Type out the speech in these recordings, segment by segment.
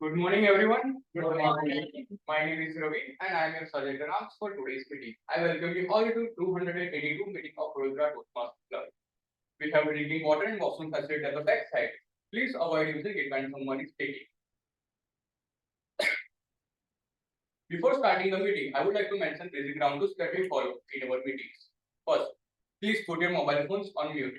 Good morning, everyone. Good morning. My name is Ravi, and I am your subject announced for today's meeting. I welcome you all to 282 meeting of Rodra Toastmasters Club. We have drinking water and washroom facility at the back side. Please avoid using it when someone is taking. Before starting the meeting, I would like to mention basic ground rules that we follow in our meetings. First, please put your mobile phones on mute.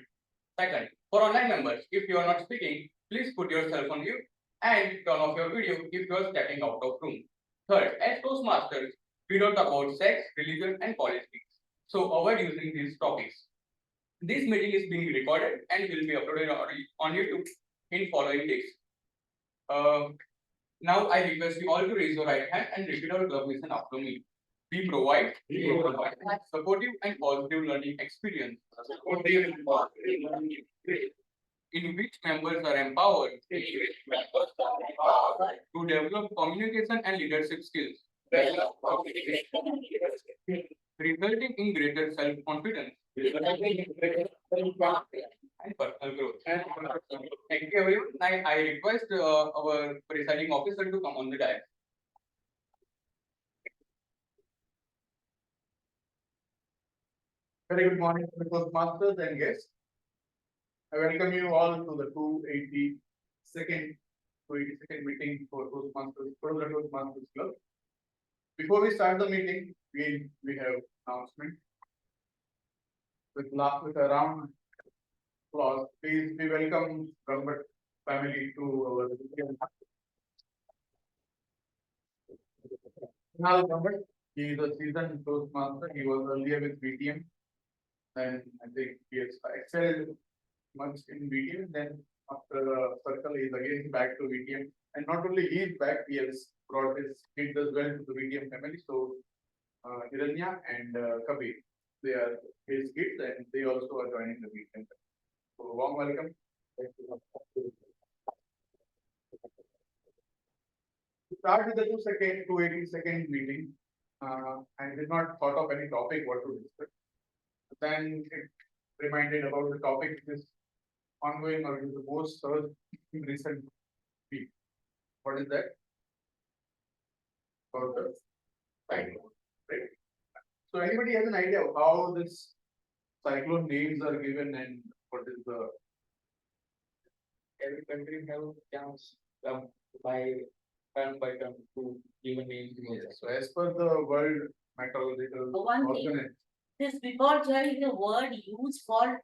Second, for online members, if you are not speaking, please put yourself on mute and turn off your video if you are stepping out of room. Third, as Toastmasters, we don't talk about sex, religion, and politics. So avoid using these topics. This meeting is being recorded and will be uploaded on YouTube in following days. Now I request you all to raise your right hand and repeat our club mission after me. We provide supportive and positive learning experience in which members are empowered to develop communication and leadership skills, resulting in greater self-confidence and personal growth. Thank you, everyone. I request our presiding officer to come on the dais. Very good morning, Toastmasters and guests. I welcome you all to the 282nd meeting for Toastmasters Club. Before we start the meeting, we have announcement. With a round of applause, please we welcome Robert family to our meeting. Now, Robert, he is a seasoned Toastmaster. He was earlier with VTM, and I think he has excelled much in VTM. Then after the circle, he is again back to VTM, and not only he is back, he has brought his kids as well to the VTM family. So Hiranya and Kabir, they are his kids, and they also are joining the VTM. So warm welcome. To start with the 282nd meeting, I did not thought of any topic what to discuss. Then it reminded about the topic which is ongoing or is the most searched in recent week. What is that? About the cyclone, right? So anybody has an idea of how this cyclone names are given and what is the Every country have chance by term to give a name to it. So as per the World Meteorological Organization, this biparjoy is a word used for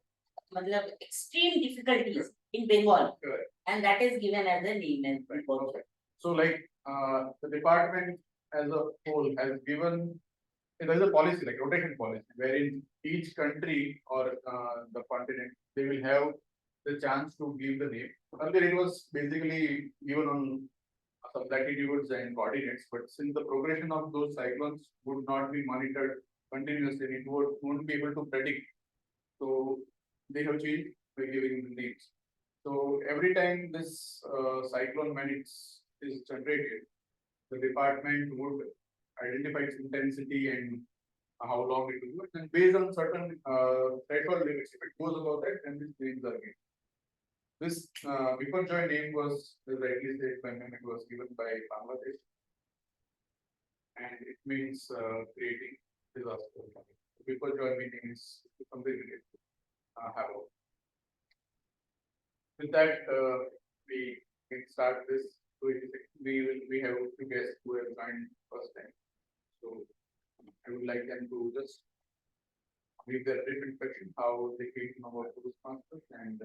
extreme difficulties in Bengal, and that is given as a name as biparjoy. So like the department as a whole has given, there is a policy like rotation policy wherein each country or the continent they will have the chance to give the name. Earlier it was basically given on some latitudes and coordinates, but since the progression of those cyclones would not be monitored continuously, it won't be able to predict. So they have changed by giving the names. So every time this cyclone when is generated, the department would identify its intensity and how long it will go, and based on certain threshold limits, if it goes above that, then these names are given. This Biparjoy name was, as rightly said by him, it was given by Bangladesh, and it means creating disaster. Biparjoy meaning is something related to havoc. With that, we can start this. We have two guests who have joined first time. So I would like them to just give their brief introduction, how they came to know about Toastmasters and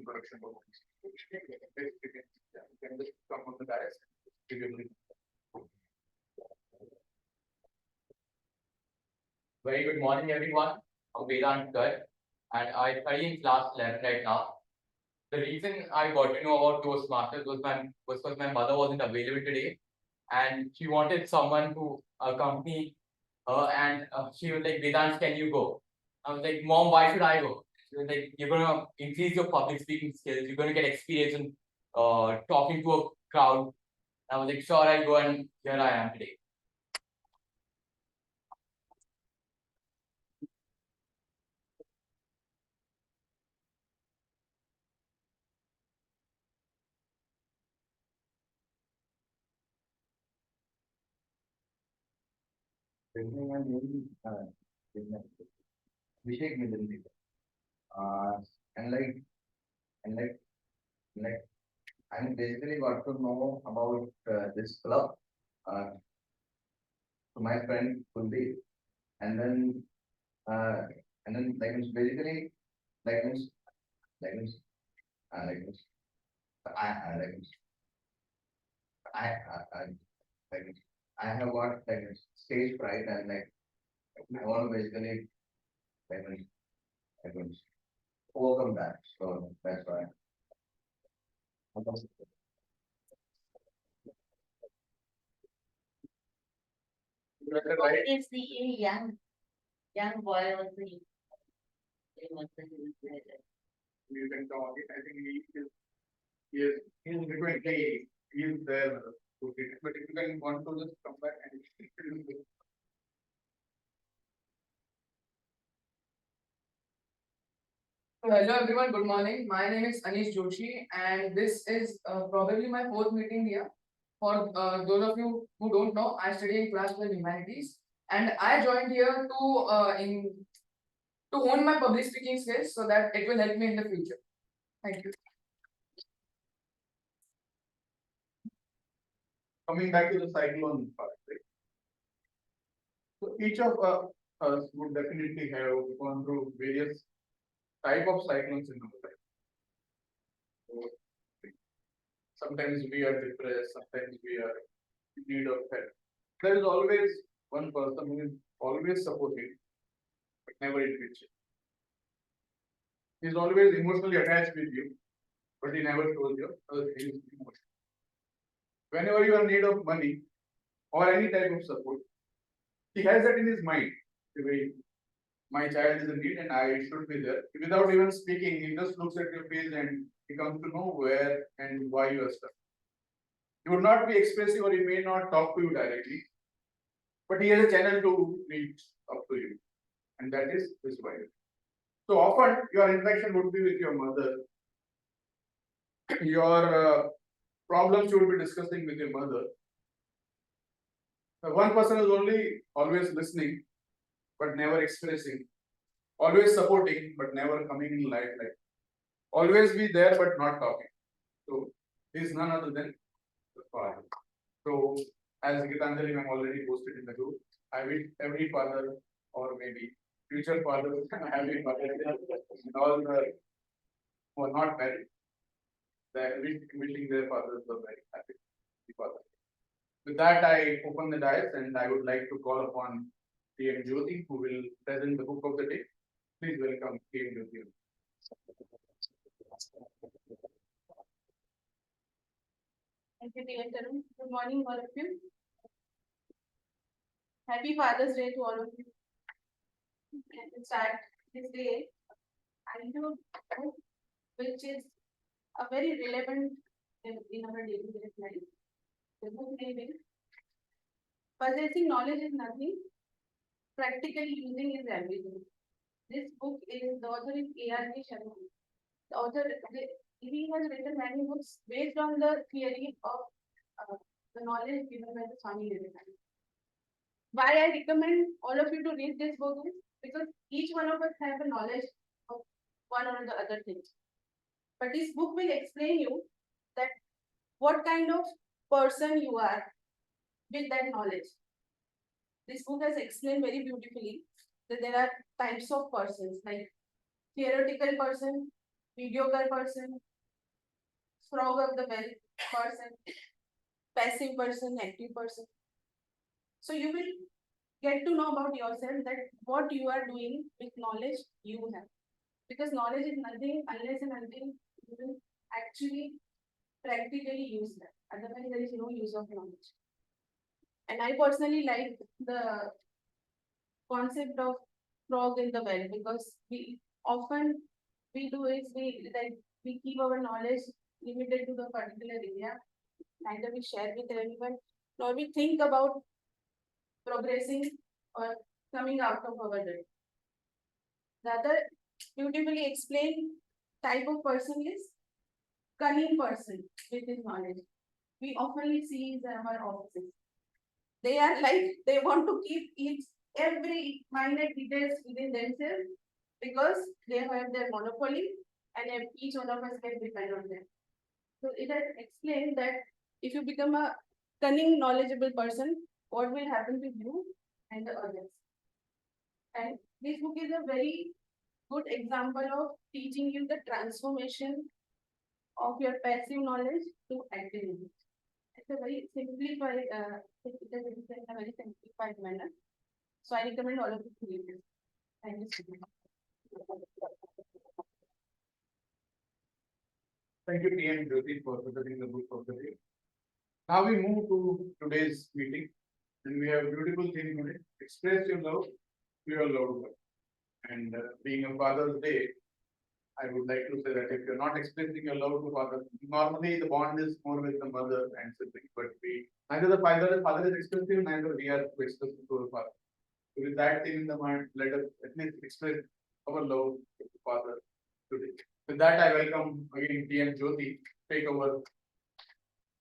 production of you can just come on the dais and give your brief. Very good morning, everyone. I'm Vedant Garg, and I study in class 11 right now. The reason I got to know about Toastmasters was because my mother wasn't available today, and she wanted someone to accompany her, and she was like, "Vedant, can you go?" I was like, "Mom, why should I go?" She was like, "You're gonna increase your public speaking skills. You're gonna get experience in talking to a crowd." I was like, "Sure, I'll go," and here I am today. Abhishek Midden. And like I basically got to know about this club to my friend Kuldeep, and then uh, like it's basically like means like means like means I like means I like means I have got like means stage fright, and like I want to basically like means overcome that. So that's why. Right, It's the young boy was the. He was the. you can come again. I think he is frequently, he is there. But if you can want to just come back and. Hello everyone, good morning. My name is Anish Joshi and this is probably my fourth meeting here. For those of you who don't know, I study in class 12 humanities and I joined here to hone my public speaking skills so that it will help me in the future. Thank you. Coming back to the cyclone part, right? So each of us would definitely have gone through various type of cyclones in our life. So, sometimes we are depressed, sometimes we are in need of help. There is always one person who is always supportive, but never in picture. He is always emotionally attached with you, but he never shows you his emotion. Whenever you are in need of money or any type of support, he has that in his mind. The way my child is in need and I should be there. Without even speaking, he just looks at your face and he comes to know where and why you are stuck. He would not be expressive or he may not talk to you directly, but he has a channel to reach up to you, and that is his wife. So often your interaction would be with your mother. Your problems you would be discussing with your mother. One person is only always listening, but never expressing. Always supporting, but never coming in light. Like always be there, but not talking. So he is none other than the father. So as Gitanjali ma'am already posted in the group, I wish every father or maybe future fathers happy father and all the who are not married, that wishing their fathers were very happy father. With that, I open the dice and I would like to call upon TM Jyoti, who will present the book of the day. Please welcome TM Jyoti. Thank you, dear Tarun. Good morning, all of you. Happy Father's Day to all of you. And to start this day, I do book which is a very relevant in our daily life. The book name is Possessing Knowledge is Nothing, Practically Using is Everything. This book is, the author is A.R.K. Sharma. The author, he has written many books based on the theory of the knowledge given by the Swami Vivekananda. Why I recommend all of you to read this book is because each one of us have a knowledge of one or the other things. But this book will explain you that what kind of person you are with that knowledge. This book has explained very beautifully that there are types of persons like theoretical person, mediocre person, frog of the well person, passive person, active person. So you will get to know about yourself that what you are doing with knowledge you have. Because knowledge is nothing unless and until you will actually practically use that. Otherwise, there is no use of knowledge. And I personally like the concept of frog in the well because we often we do is we keep our knowledge limited to the particular area. Neither we share with everyone, nor we think about progressing or coming out of our dirt. The other beautifully explained type of person is cunning person with his knowledge. We often see in our offices. They are like, they want to keep each, every minute details within themselves because they have their monopoly and each one of us can depend on them. So it has explained that if you become a cunning, knowledgeable person, what will happen to you and the others. And this book is a very good example of teaching you the transformation of your passive knowledge to active knowledge. It's a very simplified, it is written in a very simplified manner. So I recommend all of you to read this. Thank you so much. Thank you, TM Jyoti, for presenting the book of the day. Now we move to today's meeting, and we have a beautiful theme today. Express your love to your loved one. And being a Father's Day, I would like to say that if you're not expressing your love to father, normally the bond is more with the mother and sibling, but neither the father is expressive, neither we are expressive to the father. So with that thing in the mind, let us at least express our love to the father today. With that, I welcome again TM Jyoti, take over.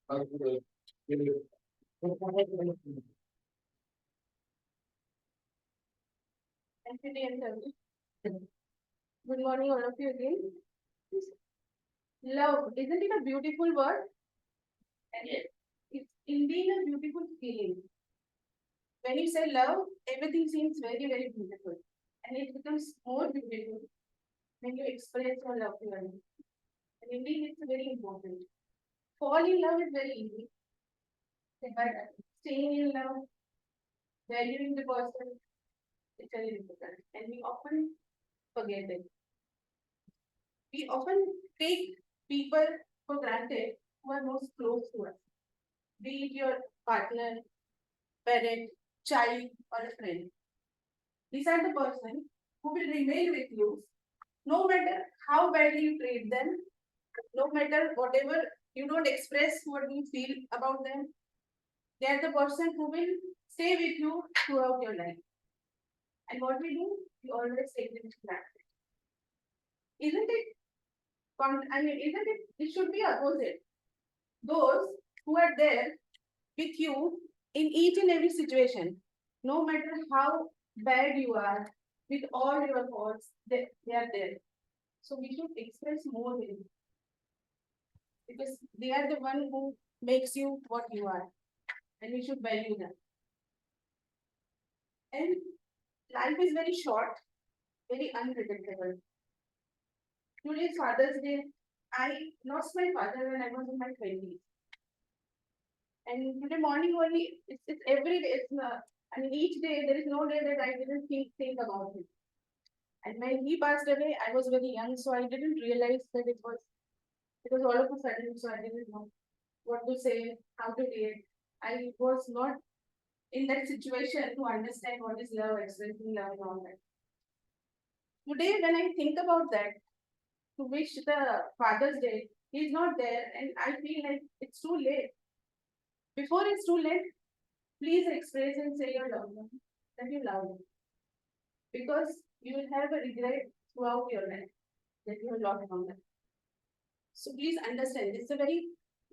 Thank you, dear Ravi. Good morning, all of you again. Love, isn't it a beautiful word? And yes, it's indeed a beautiful feeling. When you say love, everything seems very, very beautiful. And it becomes more beautiful when you express your love to others. And indeed, it's very important. Fall in love is very easy. But staying in love, valuing the person, it's very difficult. And we often forget it. We often take people for granted who are most close to us, be it your partner, parent, child, or a friend. These are the person who will remain with you no matter how badly you treat them, no matter whatever you don't express what you feel about them. They are the person who will stay with you throughout your life. And what we do, we always take them for granted. Isn't it? Isn't it? It should be opposite. Those who are there with you in each and every situation, no matter how bad you are, with all your faults, they are there. So we should express more with them because they are the one who makes you what you are, and we should value them. And life is very short, very unpredictable. Today is Father's Day. I lost my father when I was in my 20s. And today morning only, it's every day. Each day there is no day that I didn't think about him. And when he passed away, I was very young, so I didn't realize that it was all of a sudden. So I didn't know what to say, how to react. I was not in that situation to understand what is love, expressing love, and all that. Today, when I think about that, to wish the Father's Day, he's not there, and I feel like it's too late. Before it's too late, please express and say your love that you love him. Because you will have a regret throughout your life that you have lost him. So please understand, it's a very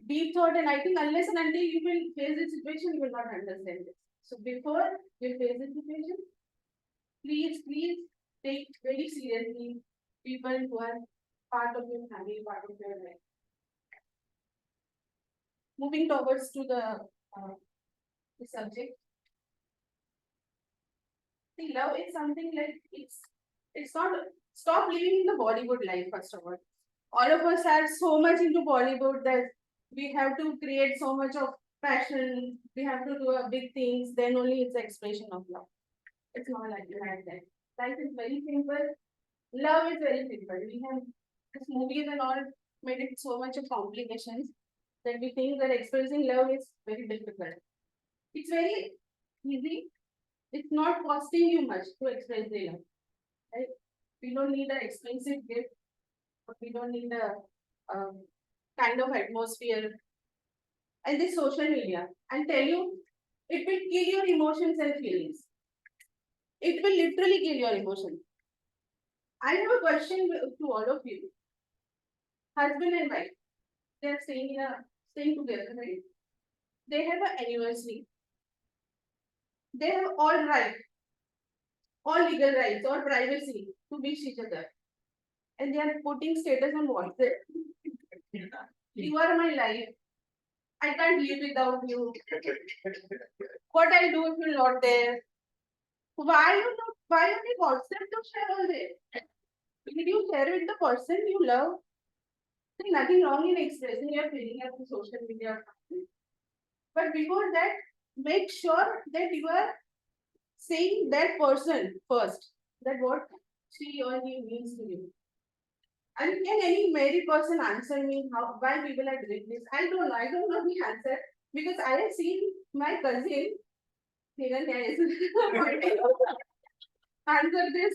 deep thought, and I think unless and until you will face the situation, you will not understand this. So before you face the situation, please take very seriously people who are part of your family, part of your life. Moving towards to the subject. See, love is something like it's not stop living in the Bollywood life, first of all of us are so much into Bollywood that we have to create so much of passion, we have to do big things, then only it's the expression of love. It's not like that. Life is very simple. Love is very simple. We have this movies and all made it so much of complications that we think that expressing love is very difficult. It's very easy. It's not costing you much to express the love. Right? We don't need an expensive gift. We don't need a kind of atmosphere. And this social media, I'll tell you, it will kill your emotions and feelings. It will literally kill your emotions. I have a question to all of you. Husband and wife, they are staying together, right? They have an anniversary. they have all legal rights, all privacy to wish each other. And they are putting status on WhatsApp. You are my life. I can't live without you. What I'll do if you're not there? Why only WhatsApp to share all this? Did you share with the person you love? There's nothing wrong in expressing your feeling on social media. But before that, make sure that you are saying that person first. That what she or he means to you. And can any married person answer me why people are doing this? I don't know. I don't know the answer because I have seen my cousin. Even guys, answer this.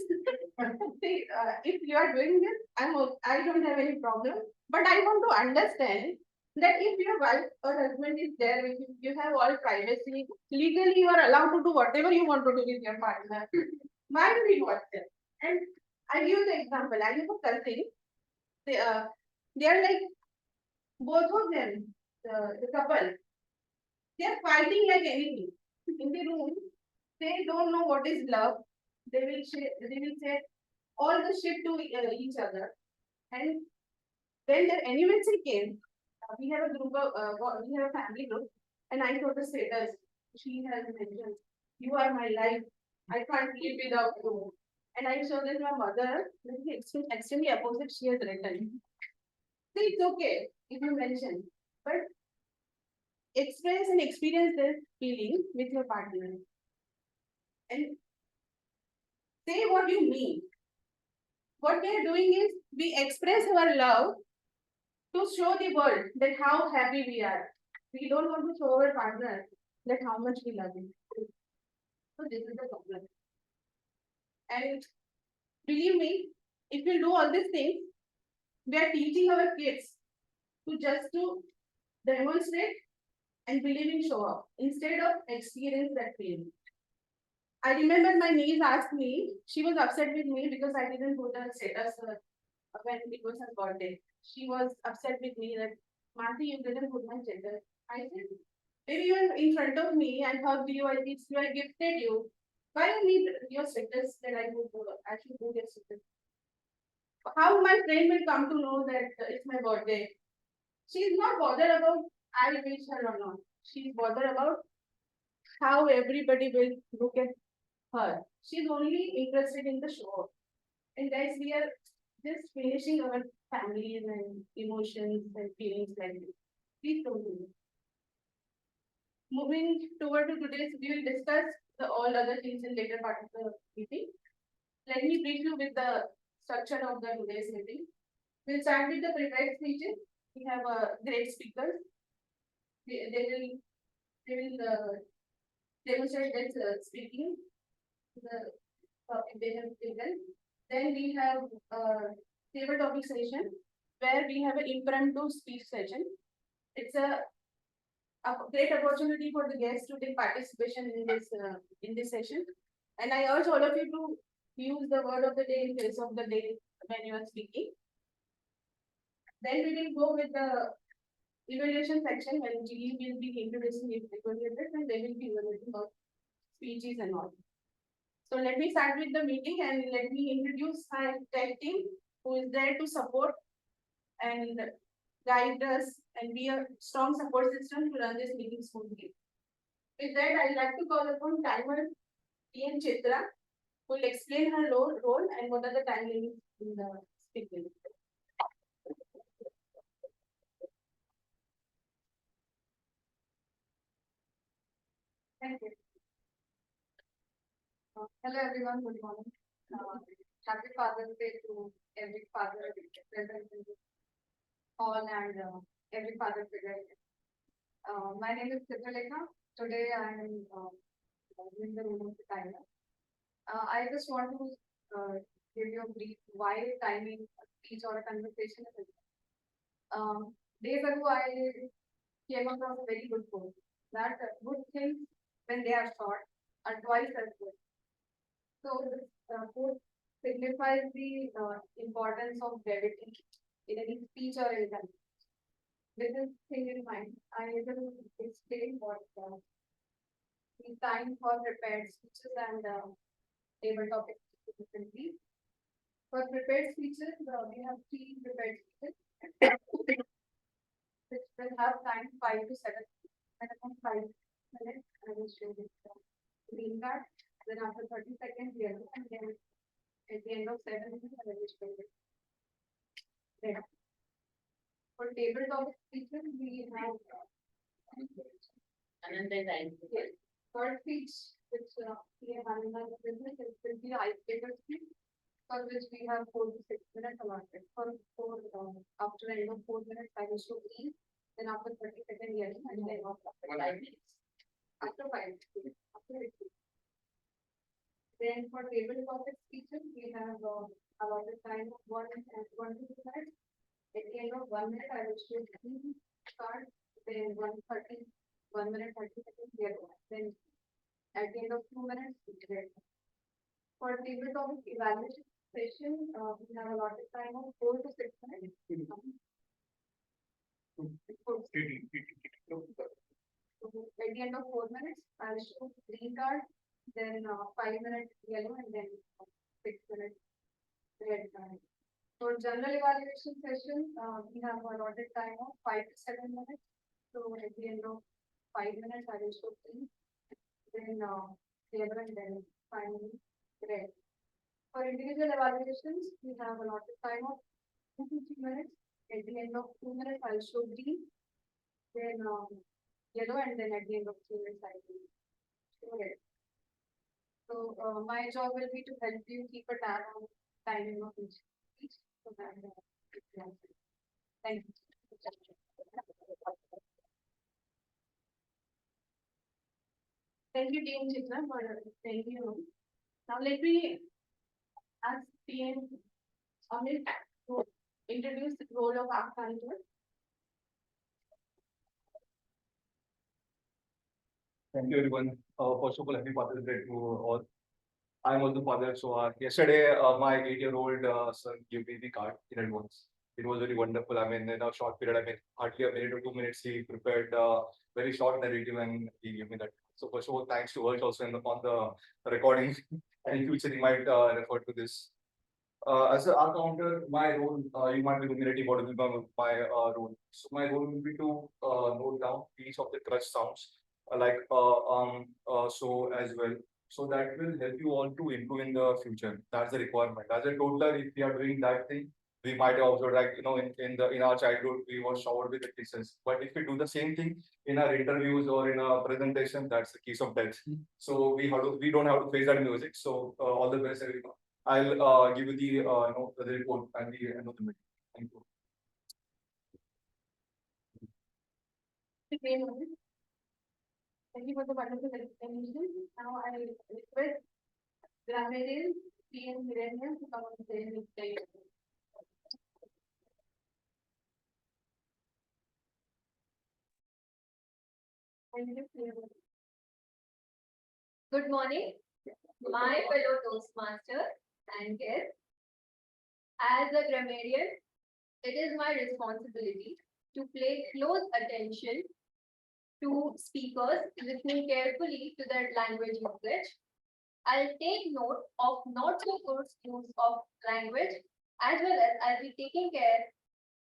See, if you are doing this, I don't have any problem. But I want to understand that if your wife or husband is there with you, you have all privacy. Legally, you are allowed to do whatever you want to do with your partner. Why do you watch them? And I give you the example. I have a cousin. They, uh, they are like both of them, the couple. They are fighting like anything in the room. They don't know what is love. They will say all the shit to each other. And when their anniversary came, we have a group of we have a family group, and I saw the status. She has mentioned, "You are my life. I can't live without you." And I saw that my mother, extremely opposite, she has written. So it's okay if you mention, but express and experience this feeling with your partner, and say what you mean. What we are doing is we express our love to show the world that how happy we are. We don't want to show our partner that how much we love him. So this is the problem. And believe me, if we do all these things, we are teaching our kids to demonstrate and believe in show up instead of experience that feeling. I remember my niece asked me, she was upset with me because I didn't put a status when it was her birthday. She was upset with me that, Mati, you didn't put my status. I said, maybe you are in front of me and hugged you, I gifted you, I gifted you. Why you need your status that I would actually do your status? How my friend will come to know that it's my birthday? She is not bothered about I wish her or not. She is bothered about how everybody will look at her. She's only interested in the show. And guys, we are just finishing our families and emotions and feelings like this. Please don't do this. Moving toward to today's, we will discuss the all other things in later part of the meeting. Let me brief you with the structure of the today's meeting. We'll start with the prepared speeches. We have a great speakers. They will demonstrate their speaking the topic they have taken. Then we have a table topic session where we have an impromptu speech session. It's a great opportunity for the guests to take participation in this session. And I urge all of you to use the word of the day in place of the day when you are speaking. Then we will go with the evaluation section when GE will be introducing it and they will be evaluating about speeches and all. So let me start with the meeting and let me introduce my tech team who is there to support and guide us and be a strong support system to run this meeting smoothly. With that, I'd like to call upon timer T.N. Chitra, who will explain her role and what are the time limits in the speaking. Thank you. Hello everyone, good morning. Happy Father's Day to every father present in this hall and every father figure. My name is Chitralekha. Today I am doing the role of the timer. I just want to give you a brief why timing a speech or a conversation is important. Days ago I came across a very good quote that good things when they are short are twice as good. So this quote signifies the importance of brevity in any speech or any conversation. With this thing in mind, I will explain what the time for prepared speeches and table topics differently. For prepared speeches, we have 3 prepared speeches. Which will have time 5 to 7, minimum 5 minutes, I will show this green card, then after 30 seconds, yellow, and then at the end of 7 minutes, I will show this. Red. For table topic speeches, we have Another time. third speech, which we have analyzed the business, it will be icebreaker speech, for which we have 4 to 6 minutes allotted. After the end of 4 minutes, I will show green, then after 30 seconds, yellow, and then after 5 minutes. After 5 minutes, after 8 minutes. Then for table topic speeches, we have allotted time of 1 and 1 to 2 minutes. At the end of 1 minute, I will show green card, then 1 minute 30 seconds, yellow, then at the end of 2 minutes, red. For table topic evaluation session, we have allotted time of 4 to 6 minutes. So at the end of 4 minutes, I will show green card, then 5 minutes yellow, and then 6 minutes red card. For general evaluation session, we have allotted time of 5 to 7 minutes. So at the end of 5 minutes, I will show green, then yellow, and then finally red. For individual evaluations, we have allotted time of 2 to 3 minutes. At the end of 2 minutes, I will show green, then yellow, and then at the end of 3 minutes, I will show red. So my job will be to help you keep a tab on timing of each. So that, thank you. Thank you, Dean Chitra, for taking you. Now let me ask PM Amit to introduce the role of ACT manager. Thank you, everyone. First of all, happy Father's Day to all. I'm also father, so yesterday my 8-year-old son gave me the card in advance. It was very wonderful. I mean, in a short period, I mean, hardly a minute or 2 minutes, he prepared a very short narrative and he gave me that. So first of all, thanks to Ursh also on the recording. And in future, he might refer to this. As an art counter, my role, you might be ruminating what will be my role. So my role will be to note down each of the clutch sounds, so as well. So that will help you all to improve in the future. That's the requirement. As a toddler, if we are doing that thing, we might have observed, like, in our childhood, we were showered with the kisses. But if we do the same thing in our interviews or in a presentation, that's the kiss of death. So we don't have to face that music. So all the best, everyone. I'll give you the report and the end of the meeting. Thank you. Thank you for the wonderful explanation. Now I request grammarian PM Hiranya to come on stage with the. Thank you, PM. Good morning, my fellow Toastmaster and guests. As a grammarian, it is my responsibility to pay close attention to speakers, listening carefully to their language usage. I'll take note of not so good use of language, as well as I'll be taking care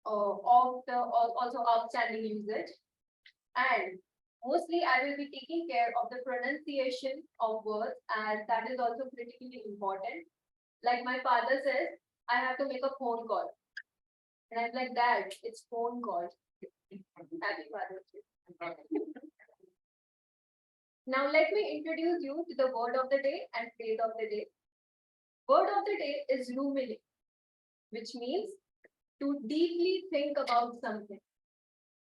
of the also outstanding usage. And mostly I will be taking care of the pronunciation of words, as that is also critically important. Like my father says, I have to make a phone call. And I'm like, Dad, it's phone call. Happy Father's Day. Now let me introduce you to the word of the day and phrase of the day. Word of the day is ruminate, which means to deeply think about something.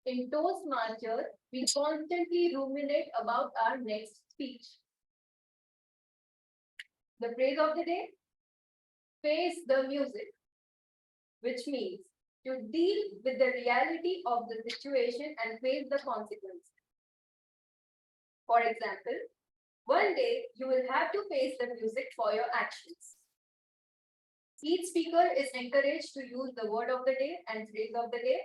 In Toastmasters, we constantly ruminate about our next speech. The phrase of the day, face the music, which means to deal with the reality of the situation and face the consequences. For example, one day you will have to face the music for your actions. Each speaker is encouraged to use the word of the day and phrase of the day.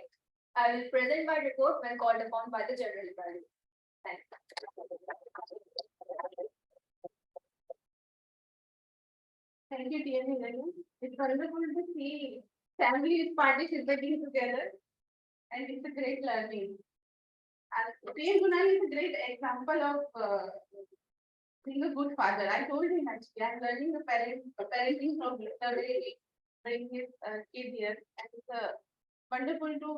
I will present my report when called upon by the general evaluator. Thank you. Thank you, TM Meeting. It's wonderful to see families participating together, and it's a great learning. And TM Gunal is a great example of being a good father. I told him actually, I'm learning the parenting from him, the way he brings his kid here, and it's wonderful to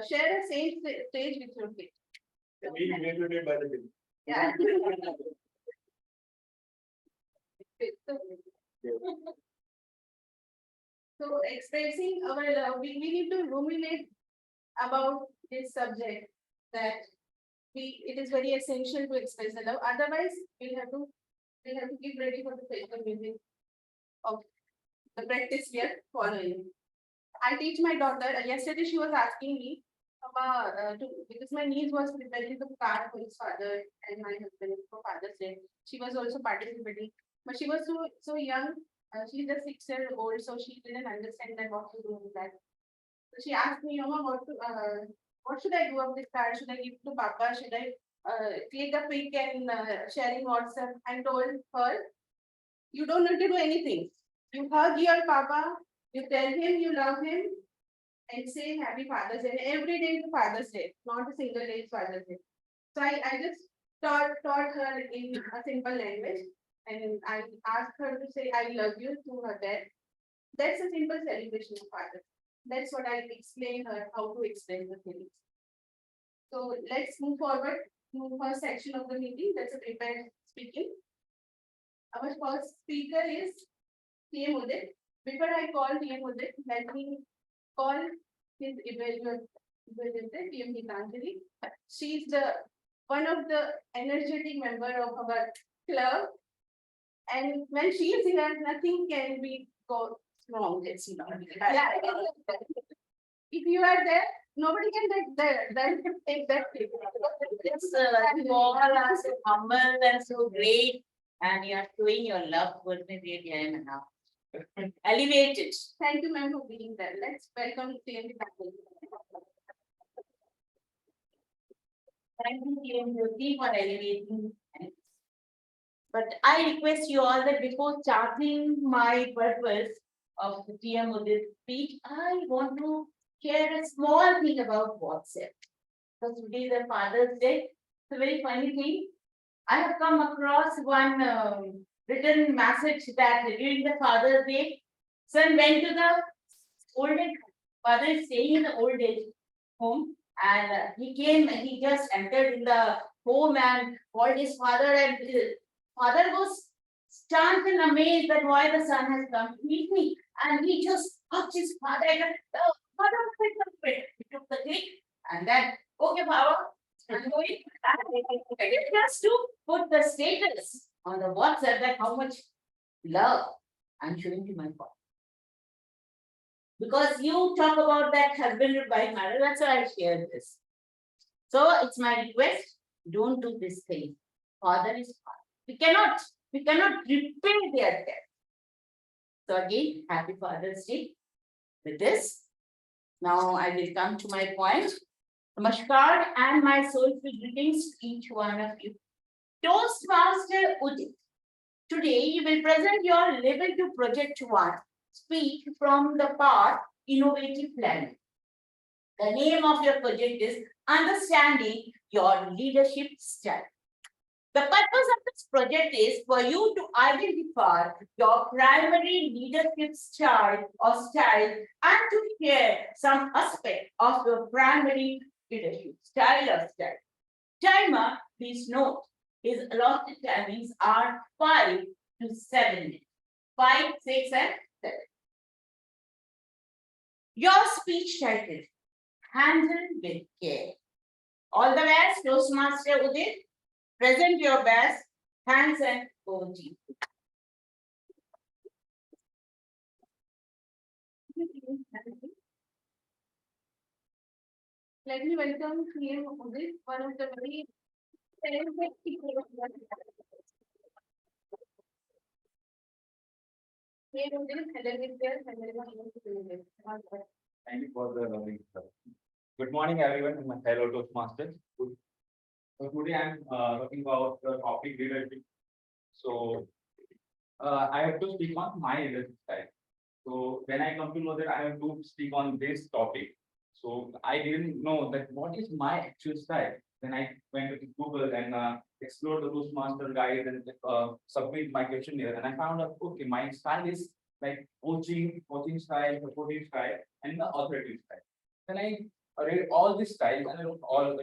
share a same stage with your kid. Being regulated by the bill. Yeah. So expressing our love, we need to ruminate about this subject, that it is very essential to express the love. Otherwise, we'll have to get ready for the physical music of the practice we are following. I teach my daughter. Yesterday she was asking me about because my niece was preparing the card for his father and my husband for Father's Day. She was also participating, but she was so young. She's a 6-year-old, so she didn't understand that what to do with that. So she asked me, Mama, what should I do of this card? Should I give it to Papa? Should I click a pic and share in WhatsApp? I told her, you don't need to do anything. You hug your Papa, you tell him you love him, and say Happy Father's Day. Every day is Father's Day, not a single day is Father's Day. So I just taught her in a simple language, and I asked her to say I love you to her dad. That's a simple celebration of Father's. That's what I explain her how to explain the feelings. So let's move forward to first section of the meeting. That's a prepared speaking. Our first speaker is TM Udit. Before I call TM Udit, let me call his evaluator, TM Gitanjali. She's one of the energetic member of our club. And when she is here, nothing can be go wrong. It's not. Yeah. If you are there, nobody can take that. It's you all are so humble and so great, and you are showing your love for me. Really, I am now elevated. Thank you, ma'am, for being there. Let's welcome TM Gitanjali. Thank you, TM Jyoti, for elevating. But I request you all that before starting my purpose of the TM Udit speech, I want to share a small thing about WhatsApp. Because today is the Father's Day. It's a very funny thing. I have come across one written message that during the Father's Day, son went to the old age, father is staying in the old age home, and he just entered in the home and called his father, and father was stunned and amazed that why the son has come to meet me, and he just hugged his father and father, he took the cake, and then, okay, Baba, I'm going. Just to put the status on the WhatsApp that how much love I'm showing to my father. Because you talk about that husband and wife matter, that's why I shared this. So it's my request, don't do this thing. Father is father. We cannot repay their debt. So again, happy Father's Day. With this, now I will come to my point. Namaskar and my soulful greetings to each one of you. Toastmaster Udit. Today you will present your level 2 project 1 speech from the part Innovative Planning. The name of your project is Understanding Your Leadership Style. The purpose of this project is for you to identify your primary leadership style and to share some aspect of your primary leadership style. Timer, please note, his allotted timings are 5 to 7 minutes. 5, 6, and 7. Your speech title, Handle with Care. All the best, Toastmaster Udit. Present your best. Thanks and over to you. Let me welcome TM Udit, one of the very talented people of the TM Udit, hello with there, Thank you for the lovely introduction. Good morning, everyone, and my fellow Toastmasters. So today I'm talking about the topic leadership. So I have to speak on my leadership style. So when I come to know that I have to speak on this topic, so I didn't know that what is my actual style. Then I went to Google and explored the Toastmaster guide and submit my questionnaire, and I found out okay, my style is like coaching style, supporting style, and the authoritative style. Then I read all this style and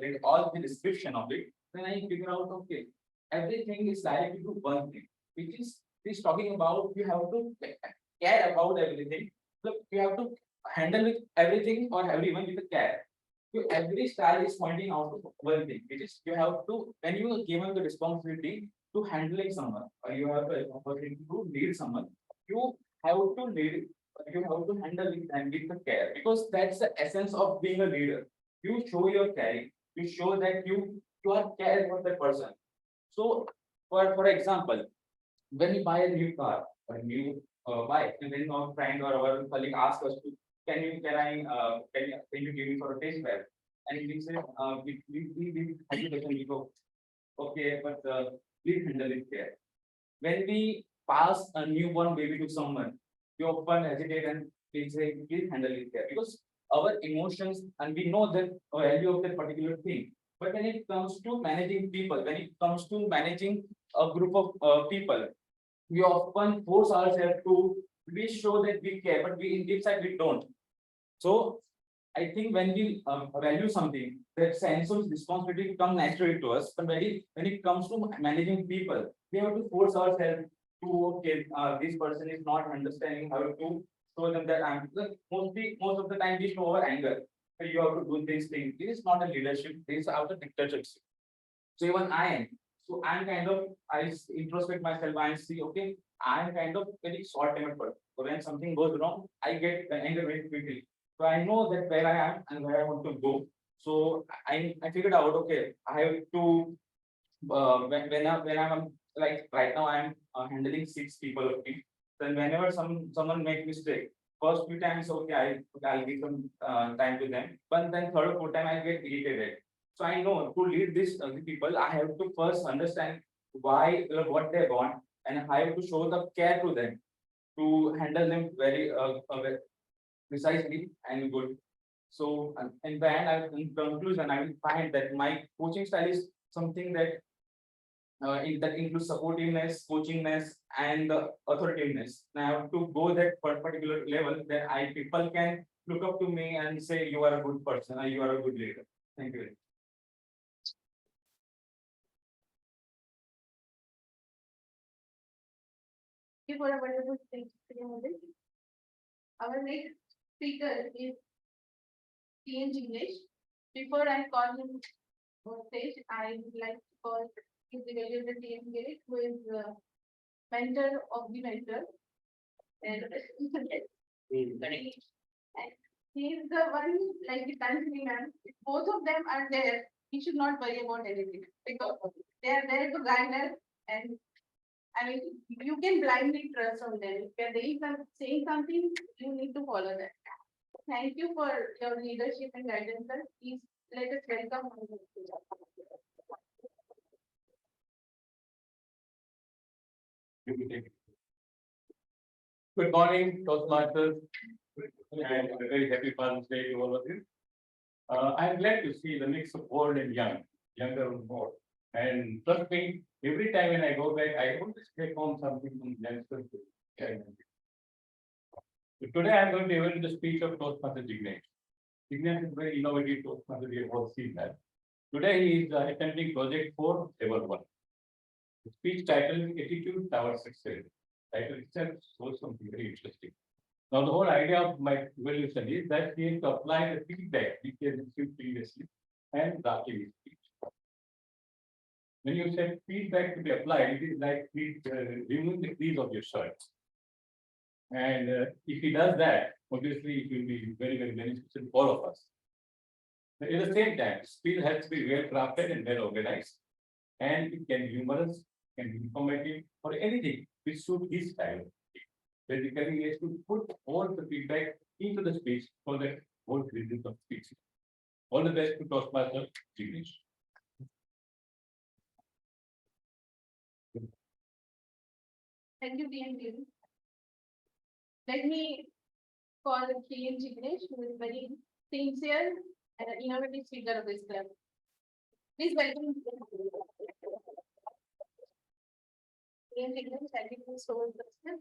read all the description of it. Then I figure out okay, everything is directed to one thing, which is talking about you have to care about everything. Look, you have to handle with everything or everyone with a care. So every style is pointing out to one thing, which is you have to when you are given the responsibility to handling someone or you have the opportunity to lead someone, you have to lead, you have to handle it and with the care because that's the essence of being a leader. You show your caring, you show that you are caring for that person. So for example, when you buy a new car or a new bike, and then our friend or our colleague asks us to, can you give me for a taste drive? And we say, we hesitate and we go, okay, but please handle it care. When we pass a newborn baby to someone, we often hesitate and we say, please handle it care because our emotions and we know the value of that particular thing. But when it comes to managing people, when it comes to managing a group of people, we often force ourselves to we show that we care, but we in deep side we don't. So I think when we value something, that sense of responsibility come naturally to us. But when it comes to managing people, we have to force ourselves to okay, this person is not understanding how to show them that I'm most of the time we show our anger. So you have to do this thing. This is not a leadership. This is out of dictatorship. So even I am. So I'm kind of introspect myself. I see okay. I'm kind of very short-tempered person. So when something goes wrong, I get angry very quickly. So I know that where I am and where I want to go. So I figured out okay. I have to when I'm like right now I'm handling 6 people of me. Then whenever someone make mistake, first few times okay I'll give some time to them. But then third or fourth time I get irritated. So I know to lead these people, I have to first understand why what they want, and I have to show the care to them to handle them very precisely and good. So in the end, in conclusion, I will find that my coaching style is something that that includes supportiveness, coachingness, and authoritativeness. And I have to go that particular level that I people can look up to me and say you are a good person or you are a good leader. Thank you. Thank you for a wonderful speech, Mr. Modi. Our next speaker is TN English. Before I call him on stage, I would like to call his valuable TN English, who is mentor of the mentor. And he is the one like the country man. If both of them are there, he should not worry about anything because they are there to guide us. And I mean, you can blindly trust on them. If they are saying something, you need to follow that. Thank you for your leadership and guidance, sir. Please let us welcome. Good morning, Toastmasters, and a very happy Father's Day to all of you. I'm glad to see the mix of old and young, younger and more. And trust me, every time when I go back, I always take home something from youngsters. So today I'm going to evaluate the speech of Toastmaster Jignesh. Jignesh is very innovative Toastmaster, we have all seen that. Today he is attempting project 4, level 1. The speech title is Attitude Towards Success. Title itself shows something very interesting. Now, the whole idea of my evaluation is that he has to apply the feedback which he has received previously and drafting his speech. When you say feedback to be applied, it is like removing the crease of your shirt. And if he does that, obviously it will be very, very beneficial for all of us. But at the same time, speech has to be well crafted and well organized. And it can be humorous, can be informative, or anything which suit his style. Basically, he has to put all the feedback into the speech for the whole reason of speech. All the best to Toastmaster Jignesh. Thank you, TNT. Let me call KM Jignesh, who is very sincere and an innovative speaker of this club. Please welcome. KM Jignesh, thank you for so much.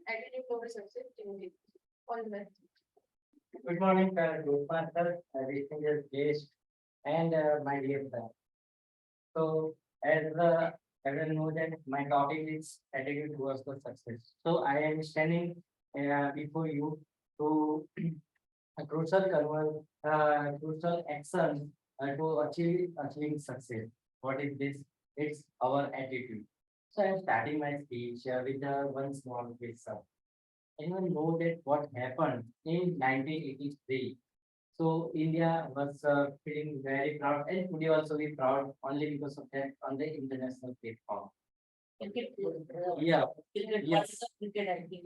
Attitude over success. All the best. Good morning, Group Master, distinguished guest, and my dear friend. So, as everyone knows that my topic is attitude towards the success. So, I am standing before you to a crucial action to achieving success. What is this? It's our attitude. So, I am starting my speech with one small question. Anyone know that what happened in 1983? So India was feeling very proud, and today also be proud only because of that on the international platform. Yeah. Yes.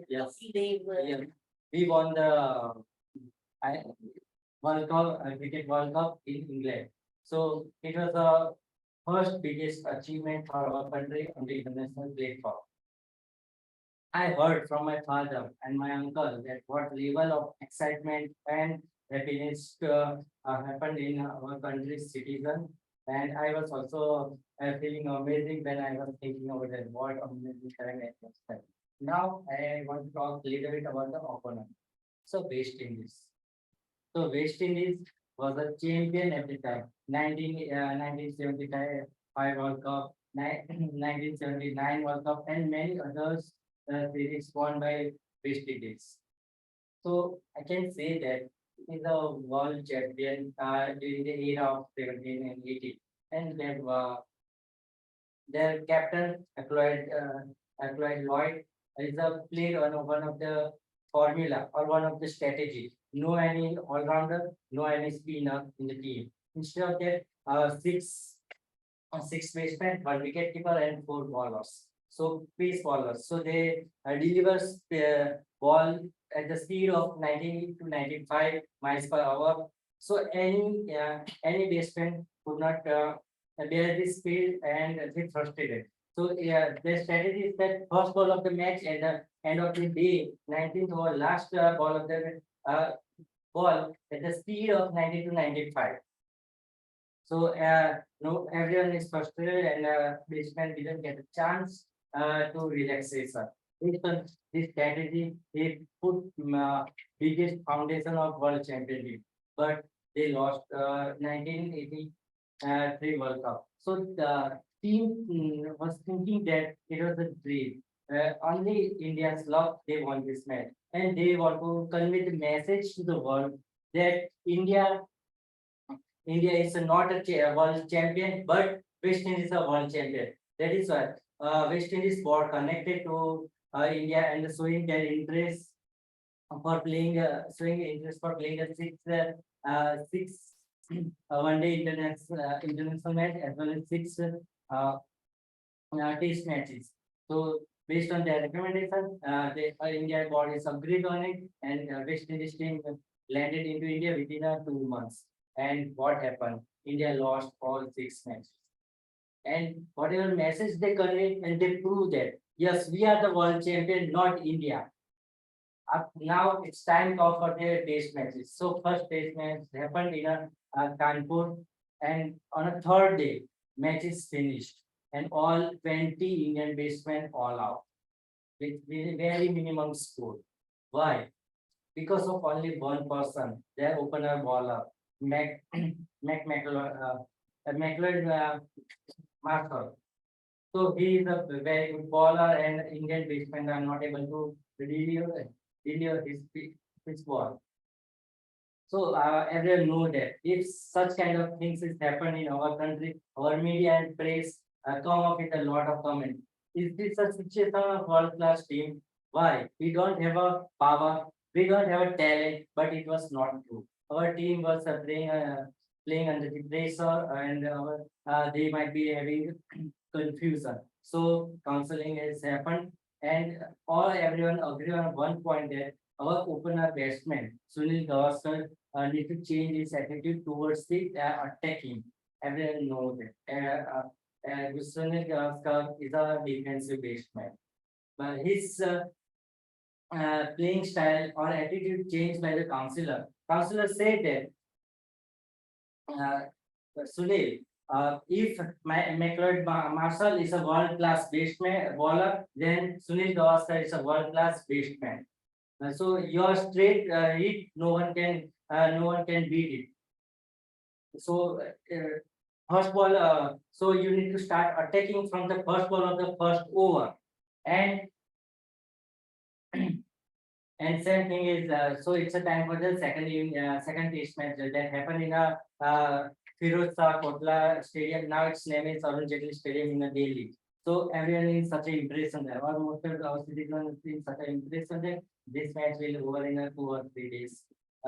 Yes. Yeah. We won the I, World Cup, Cricket World Cup in England. So it was the first biggest achievement for our country on the international platform. I heard from my father and my uncle that what level of excitement and happiness happened in our country's citizen. And I was also feeling amazing when I was thinking about that what amazing time it was like. Now I want to talk a little bit about the opponent. So West Indies. So West Indies was a champion at the time. 1975 World Cup, 1979 World Cup, and many others series won by West Indies. So I can say that it is a world champion during the era of 17 and 18. And their captain acquired Lloyd is a played one of the formula or one of the strategy. No any all rounder, no any spinner in the team. Instead of that, six basemen, one wicket keeper, and four bowlers. So pace bowlers. So they delivers ball at the speed of 90 to 95 miles per hour. So any baseman could not bear this speed and get frustrated. So yeah, the strategy is that first ball of the match at the end of the day, 19th over last ball of the ball at the speed of 90 to 95. So no, everyone is frustrated and baseman didn't get a chance to relaxation. Based on this strategy, they put biggest foundation of world championship, but they lost 1983 World Cup. So the team was thinking that it was a dream. Only India's luck they won this match, and they want to convey the message to the world that India is not a world champion, but West Indies is a world champion. That is why West Indies were connected to India and showing their interest for playing, showing interest for playing a six one-day international match as well as six test matches. So based on their recommendation, the India bodies agreed on it, and West Indies team landed into India within 2 months. And what happened? India lost all six matches. And whatever message they convey, and they prove that yes, we are the world champion, not India. Now it's time to for their test matches. So first test match happened in Kanpur, and on a third day, match is finished, and all 20 Indian batsmen all out with very minimum score. Why? Because of only one person, their opener bowler, McLeod Marshall. So he is a very good bowler, and Indian batsmen are not able to deliver his ball. So everyone know that if such kind of things is happen in our country, our media and press come up with a lot of comment. Is this a situation of world class team? Why? We don't have a power, we don't have a talent, but it was not true. Our team was playing under the pressure, and they might be having confusion. So counseling has happened, and all everyone agree on one point that our opener batsman Sunil Gavaskar need to change his attitude towards the attacking. Everyone knows that. Sunil Gavaskar is a defensive batsman. his playing style or attitude changed by the counselor. Counselor said that Sunil, if Marshall is a world-class baseman bowler, then Sunil Gavaskar is a world-class baseman. So your straight hit, no one can beat it. So first ball, so you need to start attacking from the first ball of the first over, and and same thing is so it's a time for the second test match that happened in a Firoz Shah Kotla Stadium. Now its name is Arun Jaitley Stadium in Delhi. So everyone is such an impression there. Or most of our citizens in such an impression that this match will over in a 2 or 3 days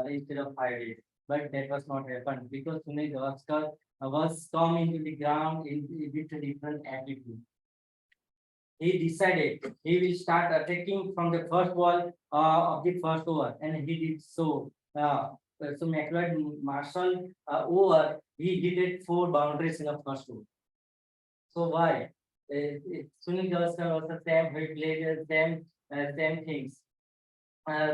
instead of 5 days. But that was not happened because Sunil Gavaskar was come into the ground with a different attitude. He decided he will start attacking from the first ball of the first over, and he did so. So McLeod Marshall over, he did it 4 boundaries in the first over. So why? Sunil Gavaskar was the same. He played the same things.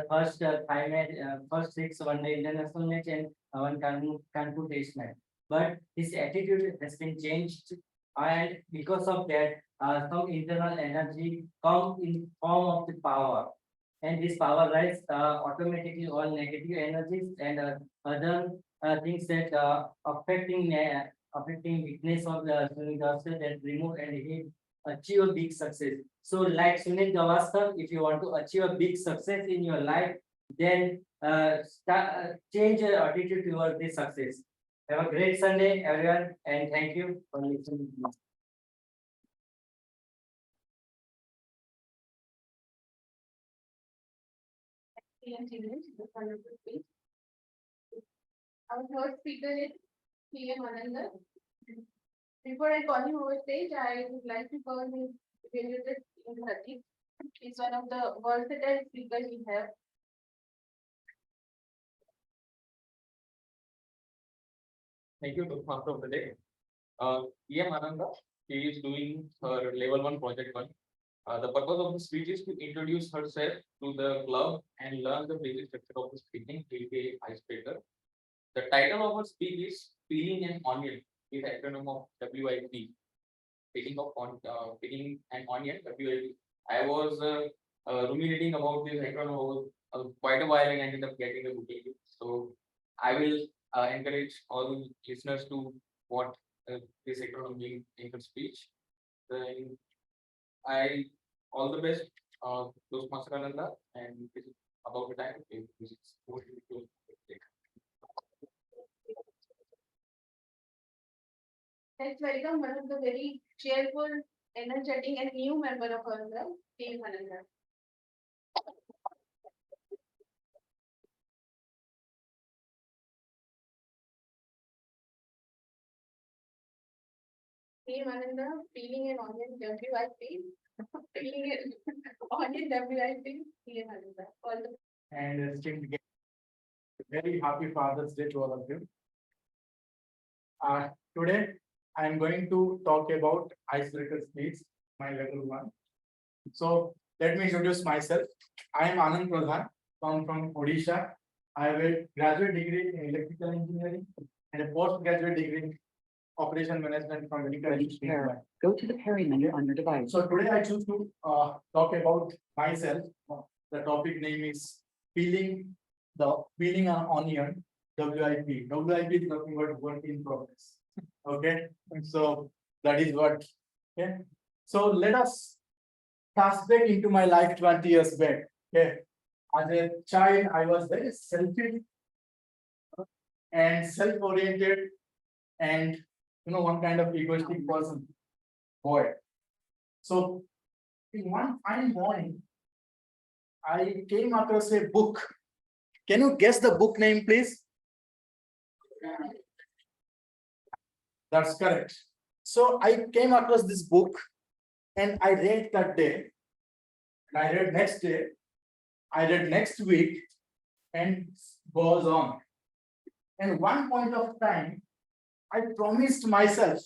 First 5 match, first 6 one-day international match and one Kanpur test match. But his attitude has been changed, and because of that, some internal energy come in form of the power, and this power rise automatically all negative energies and other things that affecting weakness of the Sunil Gavaskar that remove and he achieve a big success. So like Sunil Gavaskar, if you want to achieve a big success in your life, then change your attitude towards this success. Have a great Sunday, everyone, and thank you for listening to me. Our third speaker is PM Ananda. Before I call him over stage, I would like to call him Villated Indrati. He's one of the versatile speakers we have. Thank you, Master of the day. PM Ananda, she is doing her level 1 project 1. The purpose of the speech is to introduce herself to the club and learn the basic structure of the speaking, aka icebreaker. The title of her speech is Peeling an Onion, with acronym of WIP. Peeling an onion, WIP. I was ruminating about this acronym over quite a while and ended up getting the book. So I will encourage all listeners to what this acronym means in her speech. Then I all the best, Toastmaster Ananda, and this is about the time. This is Let's welcome one of the very cheerful, energetic, and new member of our club, PM Ananda. PM Ananda, peeling an onion, WIP. Peeling an onion, WIP, PM Ananda. All the And esteemed guests, very happy Father's Day to all of you. Today I am going to talk about icebreaker speech, my level 1. So let me introduce myself. I am Anand Pradhan, come from Odisha. I have a graduate degree in electrical engineering and a postgraduate degree in operation management from Mumbai. Go to the Perry menu on your device. So today I choose to talk about myself. The topic name is peeling an onion, WIP. WIP is nothing but work in progress. Okay, so that is what. Okay, so let us pass back into my life 20 years back. Okay, as a child, I was very selfish and self-oriented, and one kind of egoistic person, boy. So in one fine morning, I came across a book. Can you guess the book name, please? That's correct. So I came across this book and I read that day. And I read next day. I read next week and goes on. And one point of time, I promised myself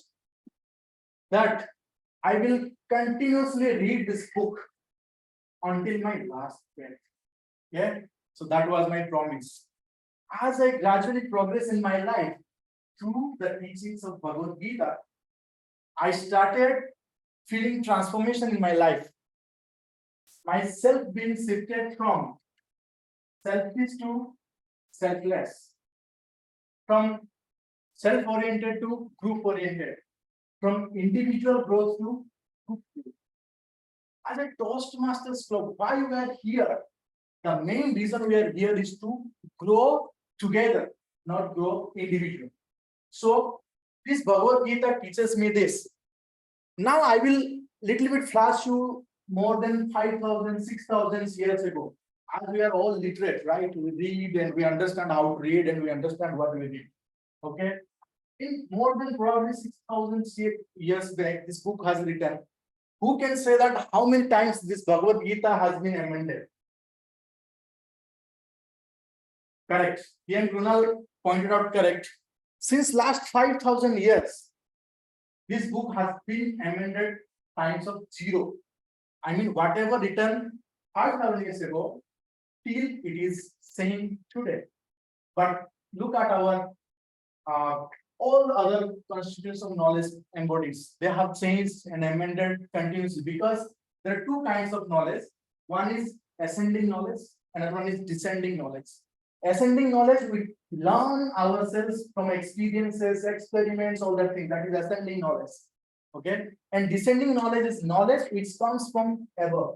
that I will continuously read this book until my last breath. Yeah, so that was my promise. As I gradually progress in my life through the teachings of Bhagavad Gita, I started feeling transformation in my life. Myself being shifted from selfish to selfless, from self-oriented to group-oriented, from individual growth to group growth. As a Toastmasters Club, why we are here? The main reason we are here is to grow together, not grow individually. So this Bhagavad Gita teaches me this. Now I will little bit flash you more than 5,000, 6,000 years ago. As we are all literate, right? We read and we understand how to read and we understand what we read. Okay. In more than probably 6,000 years back, this book has written. Who can say that how many times this Bhagavad Gita has been amended? Correct. Ian Brunel pointed out correct. Since last 5,000 years, this book has been amended times of 0. I mean, whatever written 5,000 years ago, till it is same today. But look at our all other constituents of knowledge and bodies. They have changed and amended continuously because there are two kinds of knowledge. One is ascending knowledge, another one is descending knowledge. Ascending knowledge, we learn ourselves from experiences, experiments, all that thing. That is ascending knowledge. Okay. And descending knowledge is knowledge which comes from above.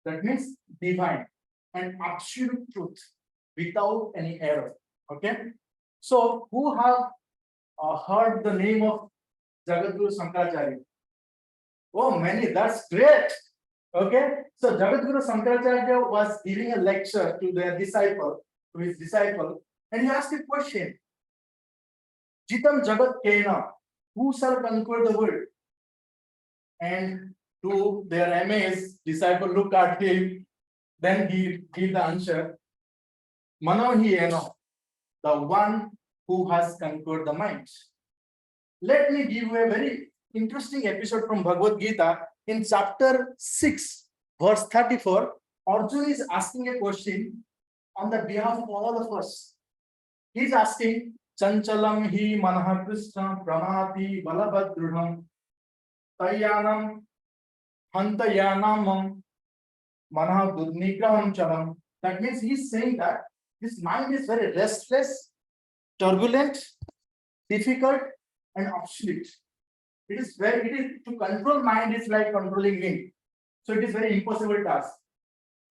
That means divine and absolute truth without any error. Okay. So who have heard the name of Jagadguru Sankaracharya? Oh, many. That's great. Okay. So Jagadguru Sankaracharya was giving a lecture to his disciple, and he asked a question. Jitam Jagat Kena, who shall conquer the world? And to their amazed, disciple looked at him, then he gave the answer. Mano hi eno, the one who has conquered the mind. Let me give you a very interesting episode from Bhagavad Gita. In chapter 6, verse 34, Arjuna is asking a question on the behalf of all of us. He is asking, Chanchalam hi manah krishna pranati balabhadruham tayanam hantayanamam manah dudnigraham chalam. That means he is saying that this mind is very restless, turbulent, difficult, and obsolete. It is to control mind is like controlling wind. So it is very impossible task.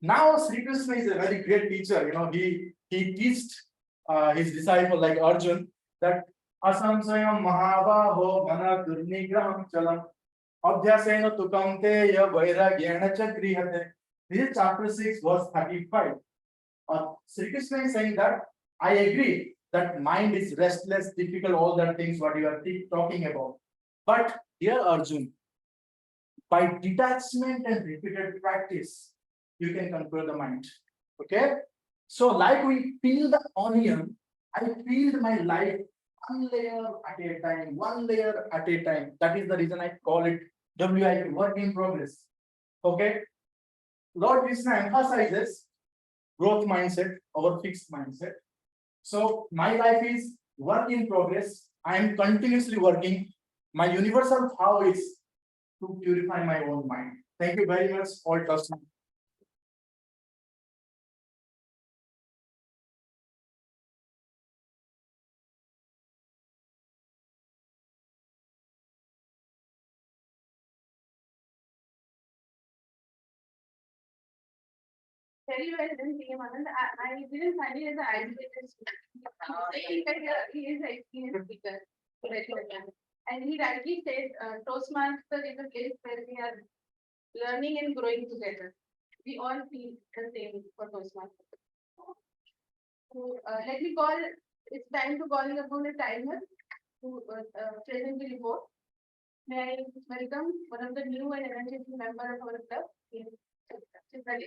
Now Sri Krishna is a very great teacher. You know, he taught his disciple like Arjun that asamsayam mahavaho mana durnigraham chalam abhyasena tukam te ya vairagyena cha grihate. This is chapter 6, verse 35. Sri Krishna is saying that I agree that mind is restless, difficult, all that things what you are talking about. But dear Arjun, by detachment and repeated practice, you can conquer the mind. Okay? So like we peel the onion, I peeled my life one layer at a time, one layer at a time. That is the reason I call it WIP, work in progress. Okay? Lord Krishna emphasizes growth mindset over fixed mindset. So my life is work in progress. I am continuously working. My universal vow is to purify my own mind. Thank you very much, all customers. Very well done, PM Anand. I didn't find it as an agitated speaker. He is an experienced speaker. Very well done. And he rightly said, Toastmaster is a place where we are learning and growing together. We all feel the same for Toastmaster. So let me call, it's time to calling upon the timer to present the report. May I welcome one of the new and energetic member of our club, Chitra.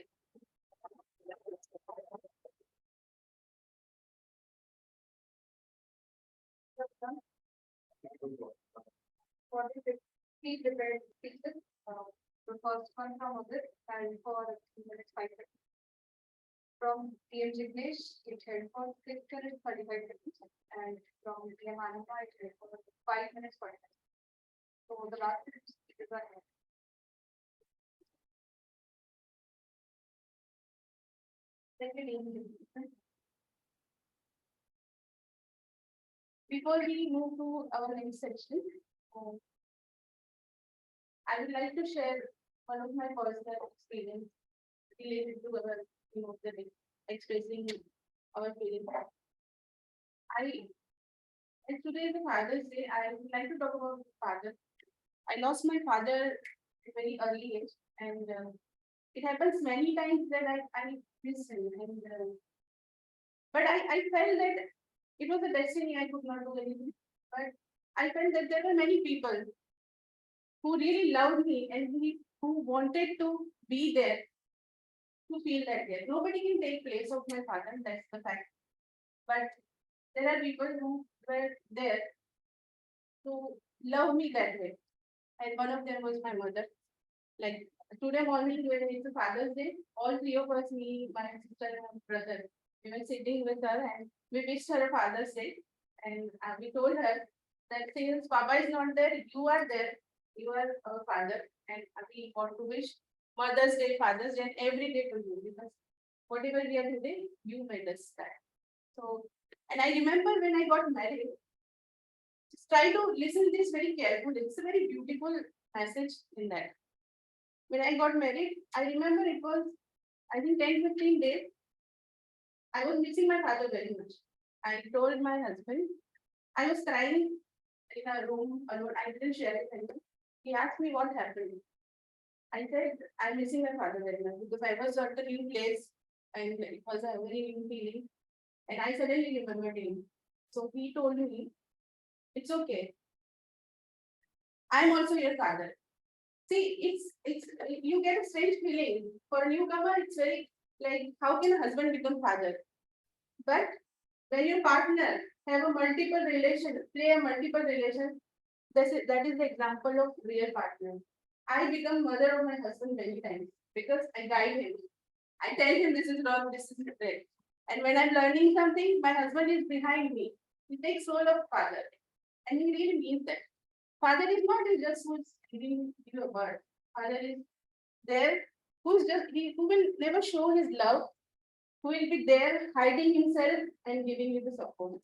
For the 50 different speeches, The first one from Udit and for 3 minutes 5 seconds. From PM Jignesh, it held for 6 minutes 35 seconds. And from PM Ananda, it held for 5 minutes 40 seconds. So the last speakers are here. Before we move to our next section, I would like to share one of my personal experience related to our, the expressing our feelings. And today is the Father's Day. I would like to talk about father. I lost my father at a very early age, and it happens many times that I miss him. And but I felt that it was a destiny. I could not do anything. But I felt that there were many people who really loved me and who wanted to be there to feel that there. Nobody can take place of my father, that's the fact. But there are people who were there to love me that way. And one of them was my mother. Like today morning when it's a Father's Day, all three of us, me, my sister and my brother, we were sitting with her and we wished her a Father's Day. And we told her that since Papa is not there, you are there. You are our father, and we want to wish Mother's Day, Father's Day, and every day to you because whatever we are today, you made us that. So, and I remember when I got married, just try to listen to this very carefully. It's a very beautiful message in that. When I got married, I remember it was, I think 10-15 days. I was missing my father very much. I told my husband, I was crying in a room alone. I didn't share it with him. He asked me what happened. I said, I'm missing my father very much because I was at a new place and it was a very new feeling. And I suddenly remembered him. So he told me, it's okay. I'm also your father. See, it's you get a strange feeling. For a newcomer, it's very like how can a husband become father? But when your partner have a multiple relation, play a multiple relation, that is the example of real partner. I become mother of my husband many times because I guide him. I tell him this is wrong, this is right. And when I'm learning something, my husband is behind me. He takes role of father. And he really means that. Father is not just who's giving you a word. Father is there who's just who will never show his love, who will be there hiding himself and giving you the support.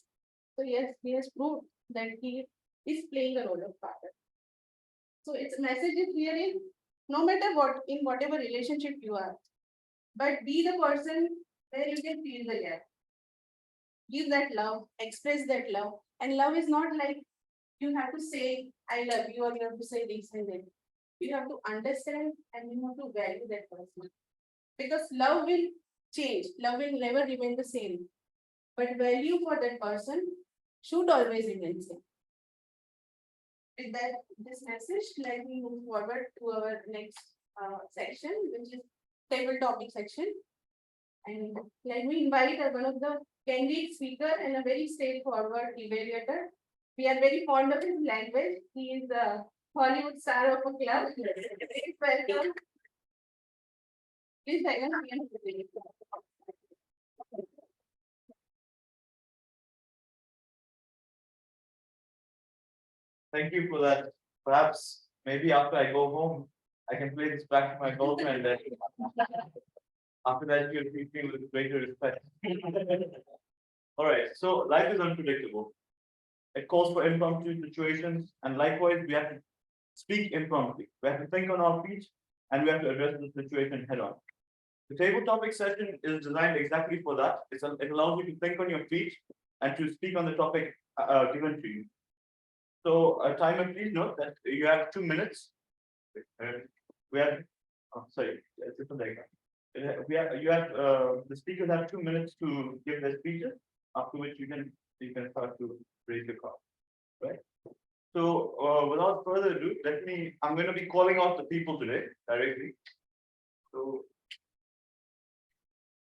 So yes, he has proved that he is playing a role of father. So its message is really no matter what, in whatever relationship you are, but be the person where you can feel the gap. Give that love, express that love. And love is not like you have to say, I love you, or you have to say this and that. You have to understand and you have to value that person. Because love will change, love will never remain the same. But value for that person should always remain same. With that, this message, let me move forward to our next section, which is table topic section. And let me invite one of the candid speaker and a very straightforward evaluator. We are very fond of his language. He is a Hollywood star of a club. Please welcome. Please welcome. Thank you for that. Perhaps maybe after I go home, I can play this back to my girlfriend. And after that, you'll treat me with greater respect. All right. So life is unpredictable. It calls for impromptu situations, and likewise, we have to speak impromptu. We have to think on our feet, and we have to address the situation head on. The table topic session is designed exactly for that. It allows you to think on your feet and to speak on the topic given to you. So, timer, please note that you have 2 minutes. We have, sorry, it's a different diagram. The speakers have 2 minutes to give their speeches, after which you can start to raise your card, right? So, without further ado, I'm going to be calling out the people today directly. So,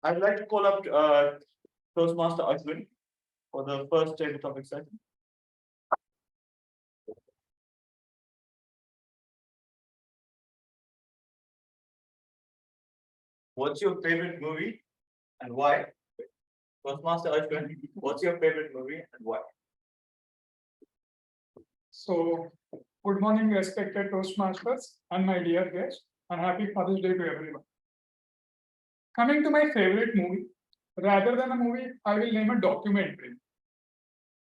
I'd like to call up Toastmaster Ashwin for the first table topic session. What's your favorite movie and why? Toastmaster Ashwin, what's your favorite movie and why? So, good morning, respected Toastmasters and my dear guests, and happy Father's Day to everyone. Coming to my favorite movie, rather than a movie, I will name a documentary.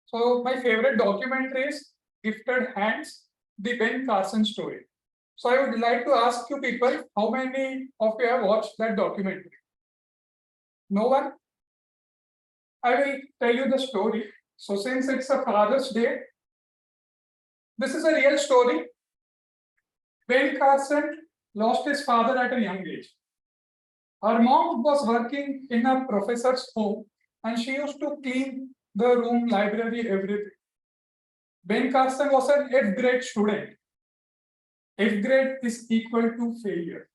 So, my favorite documentary is Gifted Hands, the Ben Carson story. So, I would like to ask you people, how many of you have watched that documentary? No one? I will tell you the story. So, since it's a Father's Day, this is a real story. Ben Carson lost his father at a young age. Her mom was working in a professor's home and she used to clean the room, library, everything. Ben Carson was an 8th grade student. 8th grade is equal to failure.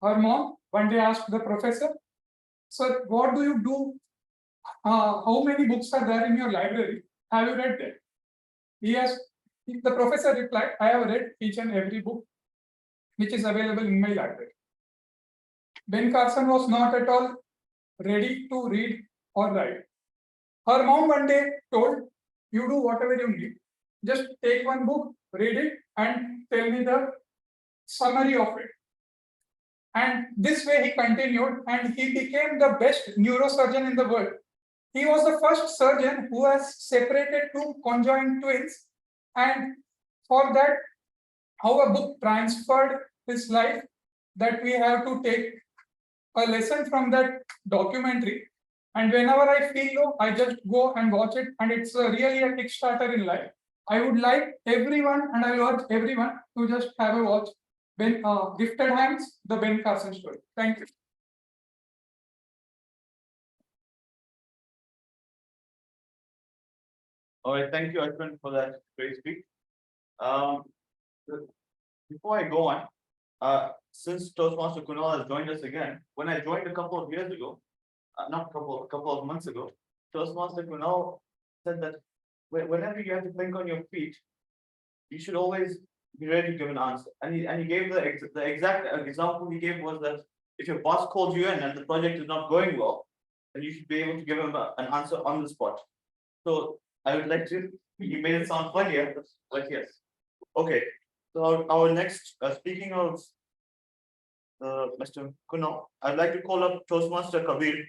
Her mom one day asked the professor, "Sir, what do you do? How many books are there in your library? Have you read them?" The professor replied, "I have read each and every book which is available in my library." Ben Carson was not at all ready to read or write. Her mom one day told, "You do whatever you need. Just take one book, read it, and tell me the summary of it." And this way he continued, and he became the best neurosurgeon in the world. He was the first surgeon who has separated two conjoined twins, and for that, how a book transferred his life, that we have to take a lesson from that documentary. And whenever I feel low, I just go and watch it, and it's really a kickstarter in life. I would like everyone, and I urge everyone to just have a watch. Gifted Hands, the Ben Carson story. Thank you. All right, thank you, Ashwin, for that great speech. Before I go on, since Toastmaster Kunal has joined us again, when I joined a couple of years ago, not a couple of months ago, Toastmaster Kunal said that whenever you have to think on your feet, you should always be ready to give an answer. And he gave the exact example he gave was that if your boss called you in and the project is not going well, then you should be able to give him an answer on the spot. So I would like to, you made it sound funnier, but yes. Okay, so our next, speaking of Mr. Kunal, I'd like to call up Toastmaster Kabir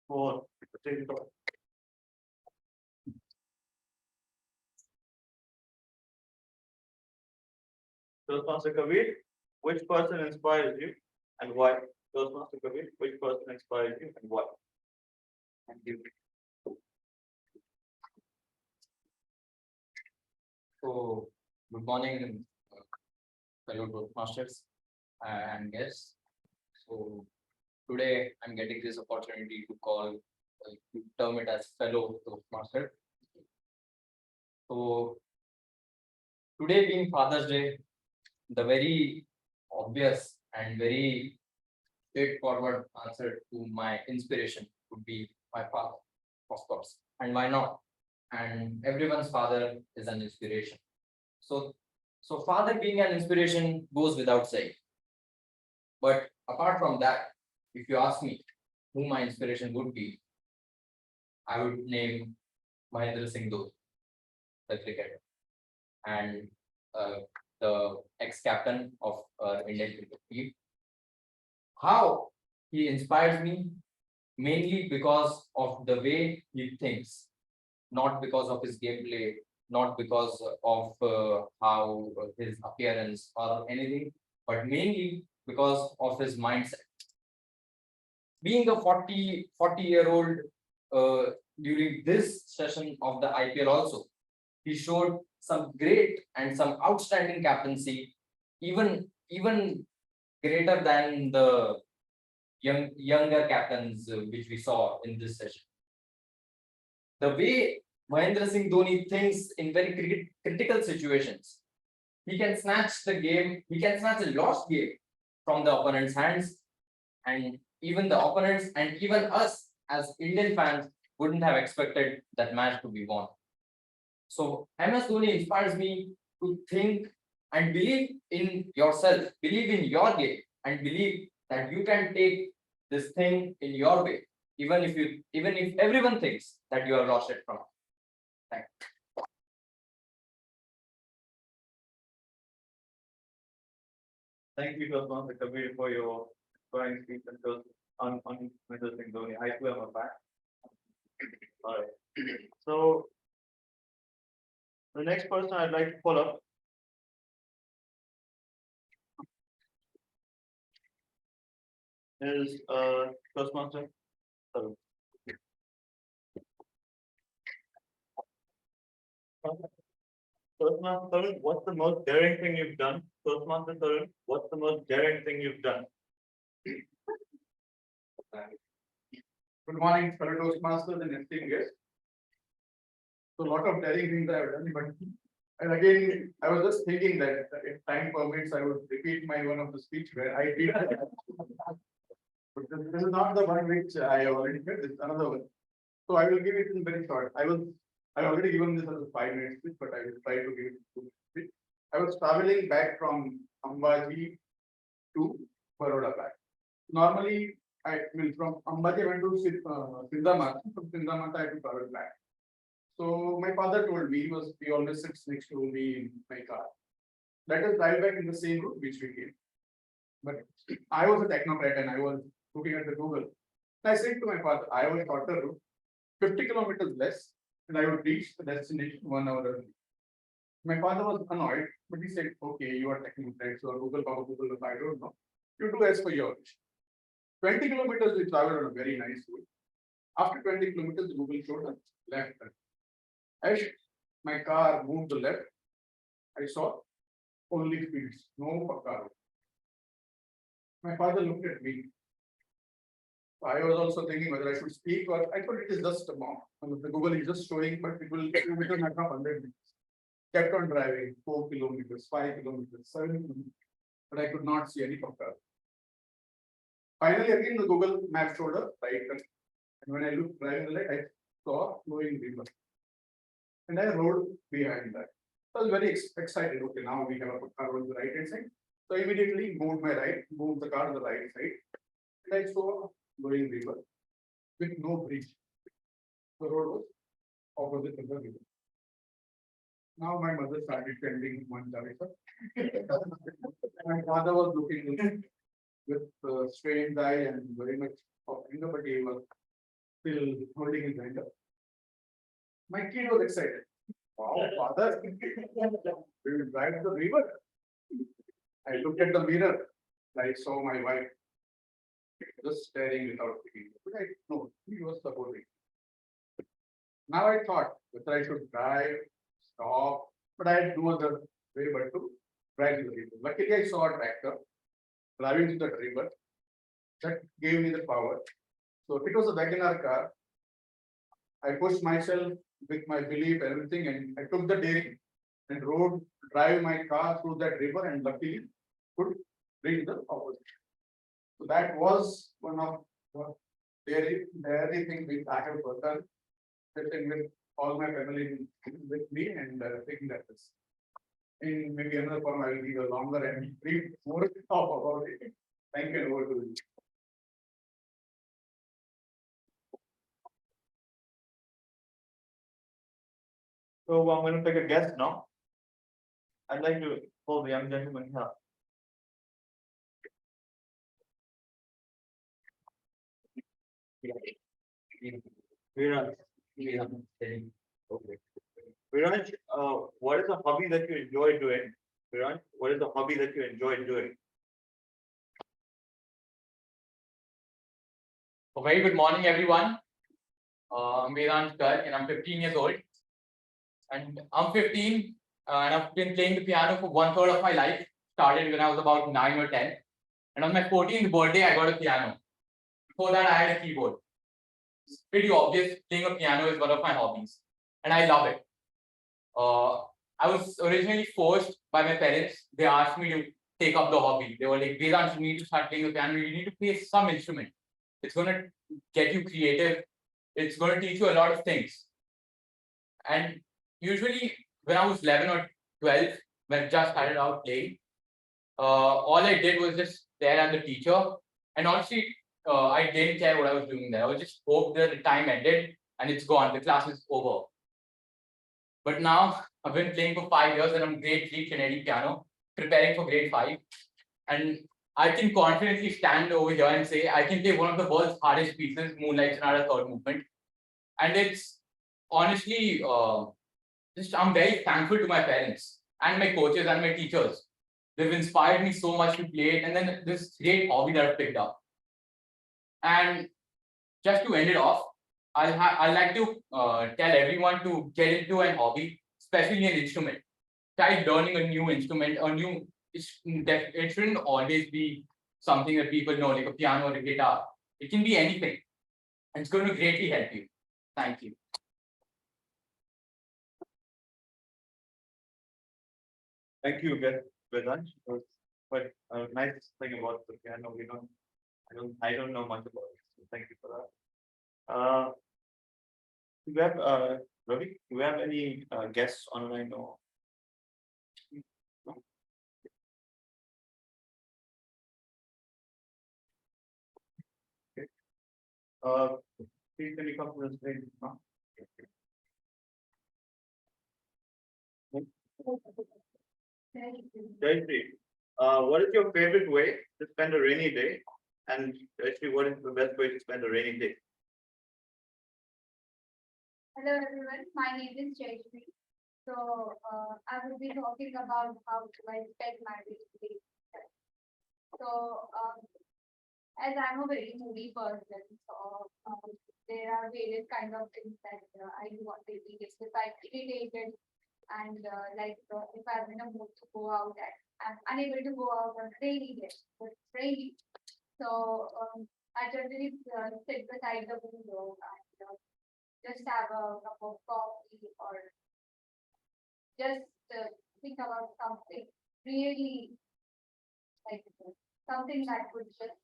for taking the call. Toastmaster Kabir, which person inspires you and why? Toastmaster Kabir, which person inspires you and why? Thank you. So, good morning, fellow Toastmasters and guests. So, today I'm getting this opportunity to call, to term it as fellow Toastmaster. So, today being Father's Day, the very obvious and very straightforward answer to my inspiration would be my father, of course. And why not? And everyone's father is an inspiration. So father being an inspiration goes without saying. But apart from that, if you ask me who my inspiration would be, I would name Mahendra Singh Dhoni, the cricketer, and the ex-captain of Indian cricket team. How he inspires me mainly because of the way he thinks, not because of his gameplay, not because of how his appearance or anything, but mainly because of his mindset. Being a 40-year-old during this session of the IPL also, he showed some great and some outstanding captaincy, even greater than the younger captains which we saw in this session. The way Mahendra Singh Dhoni thinks in very critical situations, he can snatch the game, he can snatch a lost game from the opponent's hands, and even the opponents and even us as Indian fans wouldn't have expected that match to be won. So MS Dhoni inspires me to think and believe in yourself, believe in your game, and believe that you can take this thing in your way, even if everyone thinks that you have lost it from. Thank you. Thank you, Mr. Kabir, for your inspiring speech and those on Mr. Singh Dhoni. I too am a fan. Alright. So the next person I'd like to pull up is Toastmaster Tarun. Toastmaster Tarun, what's the most daring thing you've done? Toastmaster Tarun, what's the most daring thing you've done? Good morning, fellow Toastmasters and esteemed guests. So a lot of daring things I have done, but and again, I was just thinking that if time permits, I would repeat my one of the speech where I did. But this is not the one which I already did, this is another one. So I will give it in very short. I already given this as a 5 minute speech, but I will try to give it 2 minute speech. I was traveling back from Ambaji to Baroda back. Normally, I mean from Ambaji I went to Sindhamata, from Sindhamata I had to travel back. So my father told me, he always sits next to me in my car. Let us drive back in the same route which we came. But I was a technocrat and I was looking at the Google. I said to my father, I have a shorter route, 50 kilometers less, and I would reach the destination 1 hour early. My father was annoyed, but he said, okay, you are technocrat, so Google, I don't know. You do as per your wish. 20 kilometers we traveled on a very nice route. After 20 kilometers, Google showed us left turn. As my car moved to the left, I saw only fields, no car. My father looked at me. I was also thinking whether I should speak or I thought it is just a mom. The Google is just showing, but it will not 100 meters. Kept on driving 4 kilometers, 5 kilometers, 7 kilometers, but I could not see any car. Finally, again the Google map showed a right turn. And when I looked driving the light, I saw flowing river. And I rode behind that. I was very excited. Okay, now we have a car on the right hand side. So I immediately moved the car to the right side. And I saw flowing river with no bridge. The road was opposite of the river. Now my mother started sending one character. My father was looking with strange eye and very much of anger, but he was still holding his hand up. My kid was excited. Wow, father, we will drive the river. I looked at the mirror. I saw my wife just staring without thinking. But I know he was supporting. Now I thought whether I should drive, stop, but I had no other way but to drive to the river. Luckily, I saw a tractor driving to the river. That gave me the power. So if it was a Wagoner car, I pushed myself with my belief, everything, and I took the daring and drive my car through that river, and luckily could reach the opposite. So that was one of the daring thing which I have done, sitting with all my family with me and taking that risk. In maybe another form, I will give a longer and brief more talk about it. Thank you, and over to you. So I'm going to take a guess now. I'd like to call the young gentleman here. Viraj. Okay. Viraj, what is a hobby that you enjoy doing? Viraj, what is a hobby that you enjoy doing? A very good morning, everyone. I'm Vedant Garg and I'm 15 years old. And I'm 15 and I've been playing the piano for 1/3 of my life. Started when I was about 9 or 10. And on my 14th birthday, I got a piano. Before that, I had a keyboard. It's pretty obvious playing a piano is one of my hobbies. And I love it. I was originally forced by my parents. They asked me to take up the hobby. They were like, Vedant, you need to start playing the piano. You need to play some instrument. It's going to get you creative. It's going to teach you a lot of things. And usually when I was 11 or 12, when I just started out playing, all I did was just stare at the teacher And honestly, I didn't care what I was doing there. I was just hope the time ended and it's gone. The class is over. But now I've been playing for 5 years and I'm grade 3 Canadian piano, preparing for grade 5. And I can confidently stand over here and say I can play one of the world's hardest pieces, Moonlight Sonata third movement. And it's honestly just I'm very thankful to my parents and my coaches and my teachers. They've inspired me so much to play it, and then this great hobby that I've picked up. And just to end it off, I'd like to tell everyone to get into an hobby, especially an instrument. Try learning a new instrument, it shouldn't always be something that people know, like a piano or a guitar. It can be anything. And it's going to greatly help you. Thank you. Thank you, Vedant. But nice thing about the piano, I don't know much about it. So thank you for that. Do we have Ravi? Do we have any guests online or? No? Okay. Please can you come to the stage? No? Jayashree, what is your favorite way to spend a rainy day? And actually, what is the best way to spend a rainy day? Hello everyone, my name is Jayashree. So I will be talking about how to I spend my day. So as I'm a very moody person, so there are various kind of things that I do on daily basis. If I'm irritated and if I'm in a mood to go out and I'm unable to go out on a rainy day, but it's rainy. So I generally sit beside the window and just have a cup of coffee or just think about something really like something that would just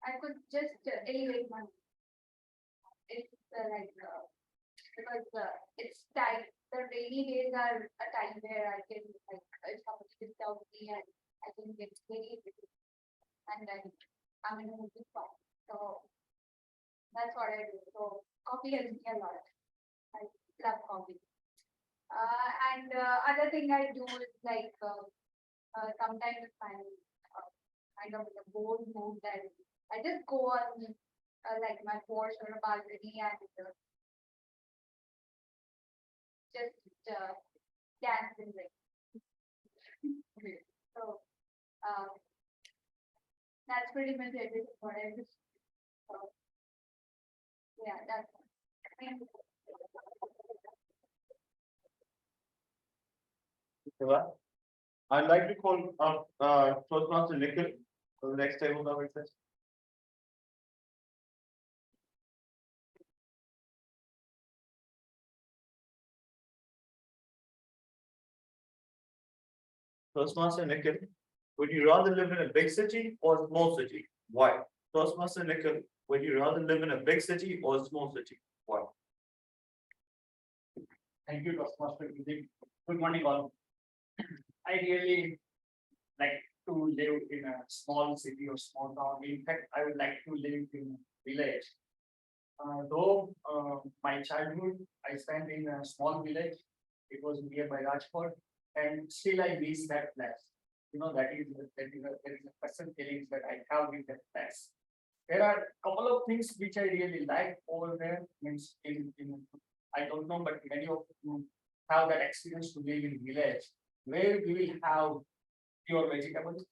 I could just elevate my it's because it's time the rainy days are a time where I can like if somebody disturbs me and I can get very irritated and then I'm in a mood to talk. So that's what I do. So coffee helps me a lot. I love coffee. And other thing I do is like sometimes if I'm kind of in a bored mood, then I just go on like my porch or a balcony and just dance in it. So that's pretty much everything what I do. So yeah, that's thank you. Shiva? I'd like to call up Toastmaster Nikhil for the next table conversation. Toastmaster Nikhil, would you rather live in a big city or a small city? Why? Toastmaster Nikhil, would you rather live in a big city or a small city? Why? Thank you, Toastmaster. Good morning, all. I really like to live in a small city or small town. In fact, I would like to live in a village. Though my childhood I spent in a small village, it was nearby Rajkot, and still I miss that place. You know, there is a personal feelings that I have with that place. There are a couple of things which I really like over there. Means in I don't know, but many of you have that experience to live in village where we will have pure vegetables.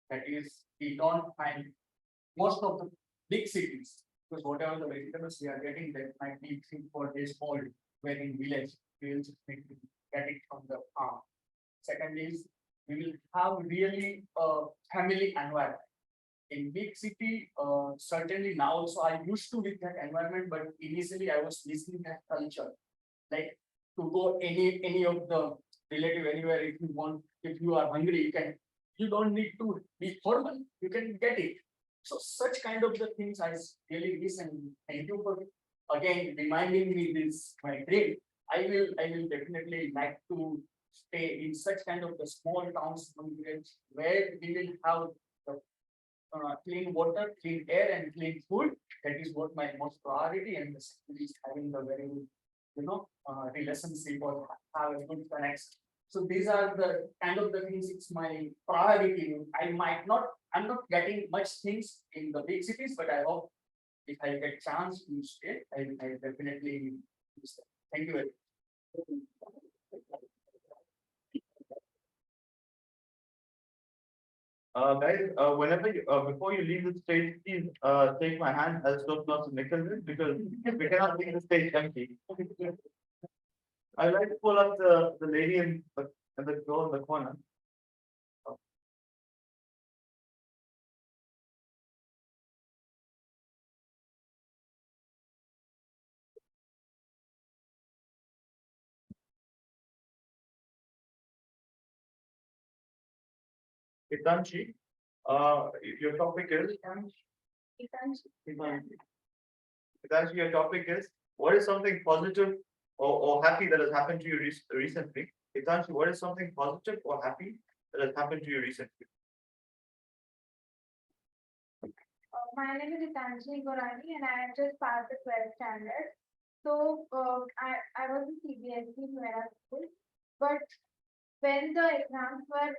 That is, we don't find most of the big cities because whatever the vegetables we are getting, that might be 3-4 days old. Where in village we will just need to get it from the farm. Second is we will have really a family environment. In big city, certainly now also I used to with that environment, but initially I was missing that culture. Like to go any of the relative anywhere if you want, if you are hungry, you don't need to be formal, you can get it. So such kind of the things I really miss, and thank you for again reminding me this my dream. I will definitely like to stay in such kind of the small towns where we will have the clean water, clean air and clean food. That is what my most priority, and the second is having the very, relationship or have a good connection. So these are the kind of the things, it's my priority. I'm not getting much things in the big cities, but I hope if I get chance to stay, I definitely stay. Thank you very much. Guys, whenever you, before you leave the stage, please, take my hand as close not to Nicholas because we cannot leave the stage empty. I'd like to pull up the lady in the girl in the corner. Hitanshi, your topic is. Hitanshi, your topic is, what is something positive or happy that has happened to you recently? Hitanshi, what is something positive or happy that has happened to you recently? My name is Itanjali Gorani and I have just passed the 12th standard. So I was in CBSE Mera school, but when the exams were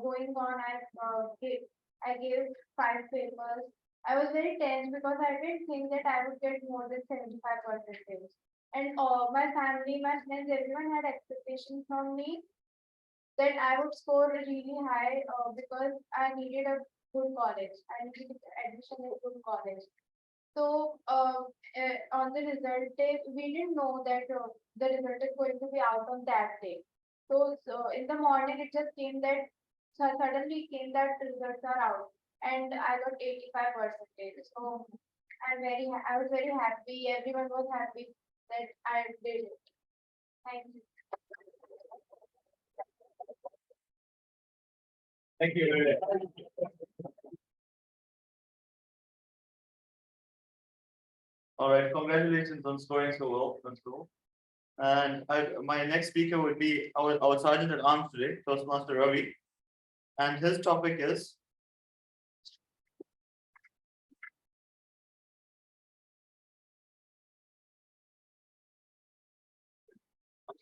going on, I gave 5 papers. I was very tense because I didn't think that I would get more than 75%. And my family, my friends, everyone had expectations from me that I would score really high because I needed a good college. I needed admission in a good college. So on the result day, we didn't know that the result is going to be out on that day. So in the morning, it just came that suddenly came that the results are out, and I got 85%. So I was very happy. Everyone was happy that I did it. Thank you. Thank you. All right, congratulations on scoring so well. That's cool. And my next speaker would be our sergeant at arms today, Toastmaster Ravi. And his topic is.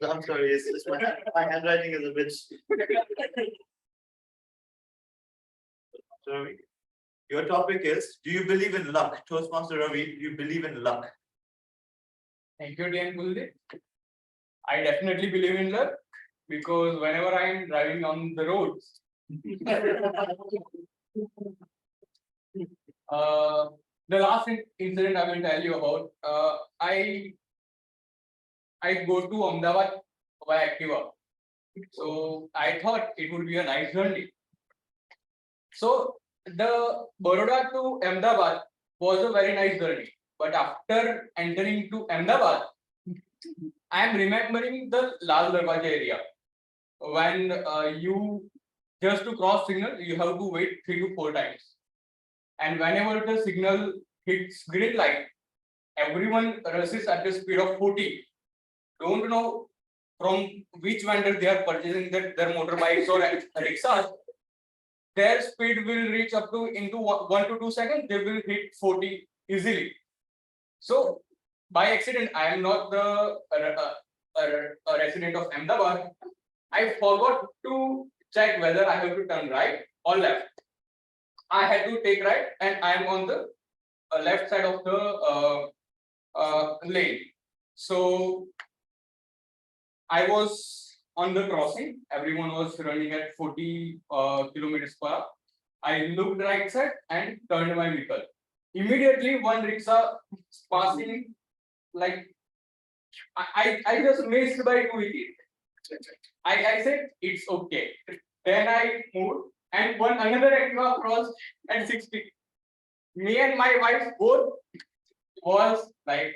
I'm sorry, my handwriting is a bit. Ravi, your topic is, do you believe in luck? Toastmaster Ravi, do you believe in luck? Thank you, DM Kuldeep. I definitely believe in luck because whenever I am driving on the roads, the last incident I will tell you about, I go to Ahmedabad by Activa. So I thought it would be a nice journey. So the Baroda to Ahmedabad was a very nice journey. But after entering to Ahmedabad, I am remembering the Lal Darwaja area. When you just to cross signal, you have to wait 3 to 4 times. And whenever the signal hits green light, everyone rushes at the speed of 40. Don't know from which vendor they are purchasing their motorbikes or rickshaws. Their speed will reach up to into 1 to 2 seconds. They will hit 40 easily. So by accident, I am not the a resident of Ahmedabad. I forgot to check whether I have to turn right or left. I had to take right, and I am on the left side of the lane. So I was on the crossing. Everyone was running at 40 kilometers per hour. I looked right side and turned my vehicle. Immediately, one rickshaw passing, like I just missed by 2 feet. I said it's okay. Then I moved and another Activa crossed at 60. Me and my wife both was like,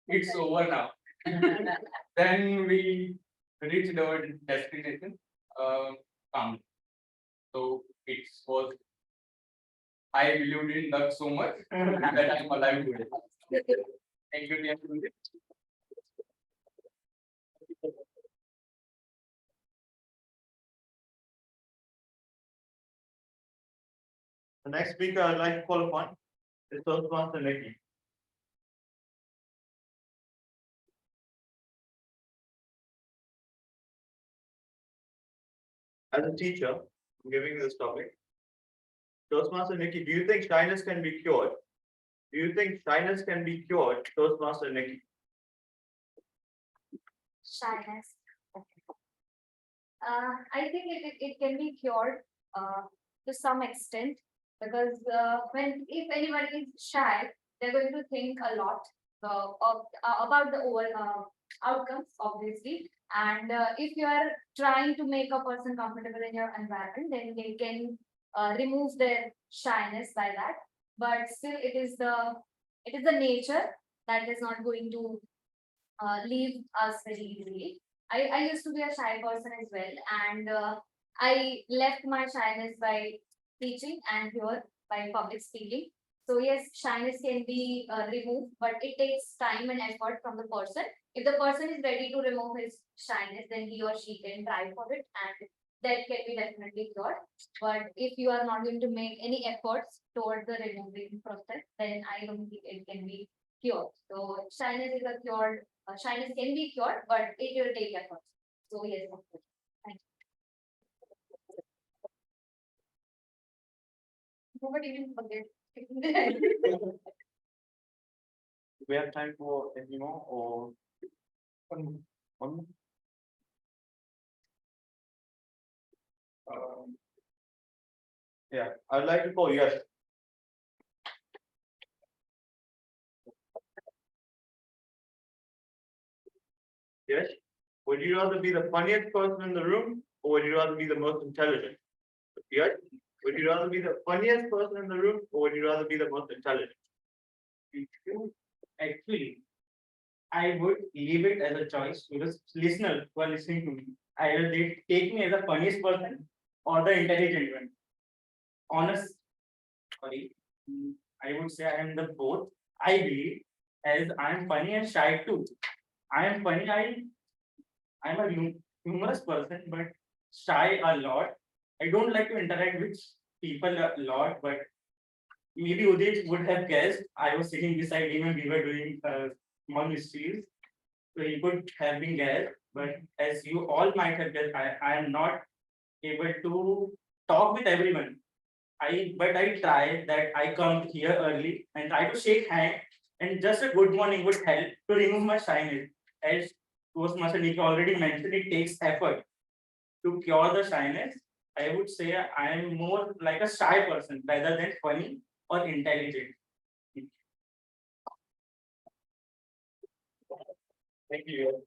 it's over now. Then we reached our destination calmly. So it was, I believed in luck so much that I'm alive today. Thank you, dear. The next speaker I'd like to call upon is Toastmaster Nikki. As a teacher, I'm giving you this topic. Toastmaster Nikki, do you think shyness can be cured? Do you think shyness can be cured, Toastmaster Nikki? Shyness. I think it can be cured to some extent because if anybody is shy, they're going to think a lot about the overall outcomes, obviously. And if you are trying to make a person comfortable in your environment, then they can remove their shyness by that. But still, it is the nature that is not going to leave us very easily. I used to be a shy person as well, and I left my shyness by teaching and here by public speaking. So yes, shyness can be removed, but it takes time and effort from the person. If the person is ready to remove his shyness, then he or she can try for it, and that can be definitely cured. But if you are not going to make any efforts towards the removing process, then I don't think it can be cured. So shyness is a cured. Shyness can be cured, but it will take effort. So yes, of course. Thank you. Nobody even forget. We have time for any more or one more? Yeah, I'd like to call yes. Yes, would you rather be the funniest person in the room or would you rather be the most intelligent? Yes, would you rather be the funniest person in the room or would you rather be the most intelligent? Actually, I would leave it as a choice because listeners who are listening to me, either they take me as the funniest person or the intelligent one. Honest, sorry, I would say I am the both. I believe as I am funny and shy too. I am funny. I'm a humorous person, but shy a lot. I don't like to interact with people a lot, but maybe Udit would have guessed. I was sitting beside him and we were doing small mysteries. So he could have been guessed, but as you all might have guessed, I am not able to talk with everyone. But I try that I come here early and try to shake hand and just a good morning would help to remove my shyness. As Toastmaster Nikki already mentioned, it takes effort to cure the shyness. I would say I am more like a shy person rather than funny or intelligent. Thank you.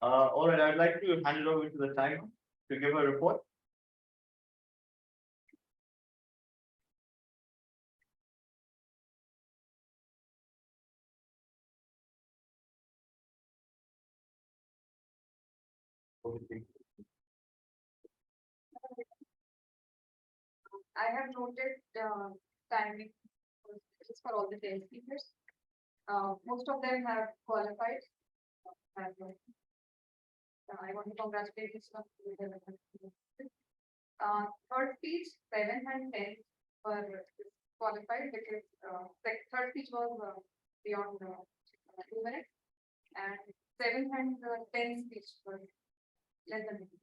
All right, I'd like to hand it over to the timer to give a report. I have noted timing for all the 10 speakers. Most of them have qualified. I want to congratulate each of them. Third speech, 7 and 10 were qualified because third speech was beyond 2 minutes, and 7 and 10 speech was less than 2 minutes.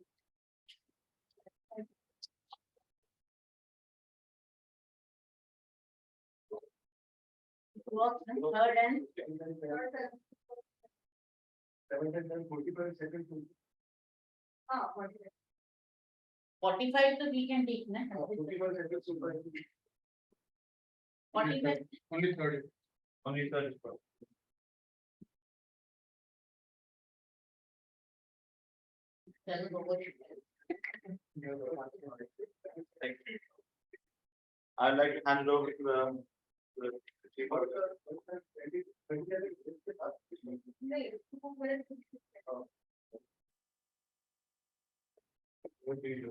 Third and 45 तो we can take na. 45 Only 30. Only 30. Thank you. I'd like to hand it over to the chief auditor. What do you do?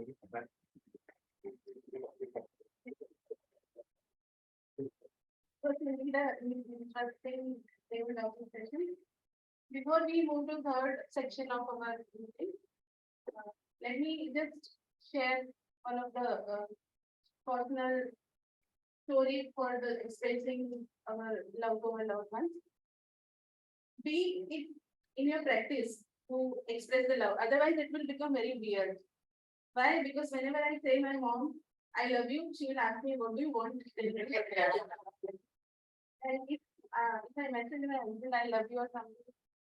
Interesting session. Before we move to third section of our meeting, let me just share one of the personal story for the expressing our love to our loved ones. Be it in your practice to express the love, otherwise it will become very weird. Why? Because whenever I say my mom, I love you, she will ask me, what do you want? And if I message my husband, I love you or something,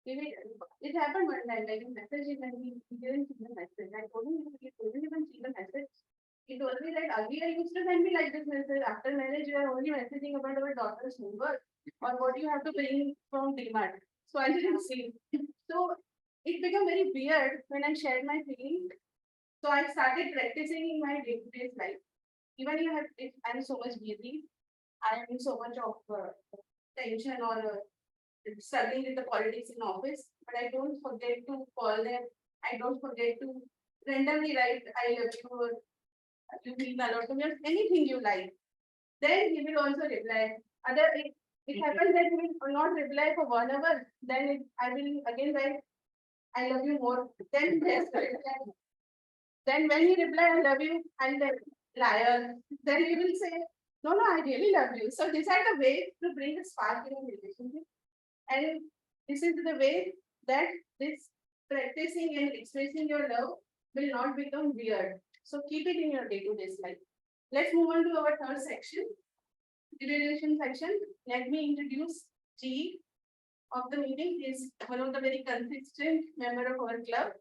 it happened one time, like a message him and he didn't see the message. I told him, he couldn't even see the message. He told me that earlier you used to send me like this message. After marriage, you are only messaging about our daughter's homework or what you have to bring from DMart. So I didn't see. So it became very weird when I shared my feelings. So I started practicing in my day-to-day life. Even if I'm so much busy, I am in so much of tension or struggling with the politics in office, but I don't forget to call them. I don't forget to randomly write I love you or you mean a lot to me or anything you like. Then he will also reply. It happens that he will not reply for 1 hour. Then I will again write I love you more. Then then when he reply I love you and then liar, then he will say no, I really love you. So these are the ways to bring a spark in a relationship. And this is the way that this practicing and expressing your love will not become weird. So keep it in your day-to-day life. Let's move on to our third section, the relation section. Let me introduce G of the meeting. He is one of the very consistent member of our club.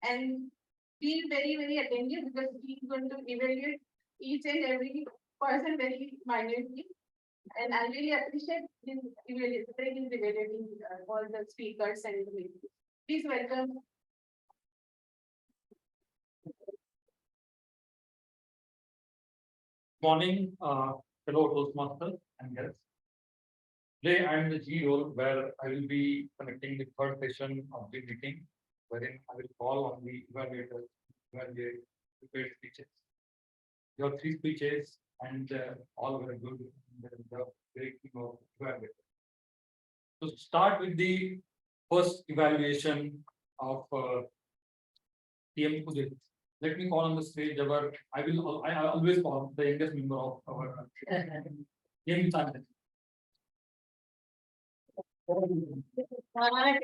And be very, very attentive because he is going to evaluate each and every person very minutely. And I really appreciate his evaluating all the speakers and the meeting. Please welcome. Morning, fellow Toastmasters and guests. Today I am in the G role where I will be conducting the third session of the meeting, wherein I will call on the evaluators to evaluate prepared speeches. Your 3 speeches and all were good. The great team of evaluators. So start with the first evaluation of TM Udit. Let me call on the stage our I always call the youngest member of our TM Chandra.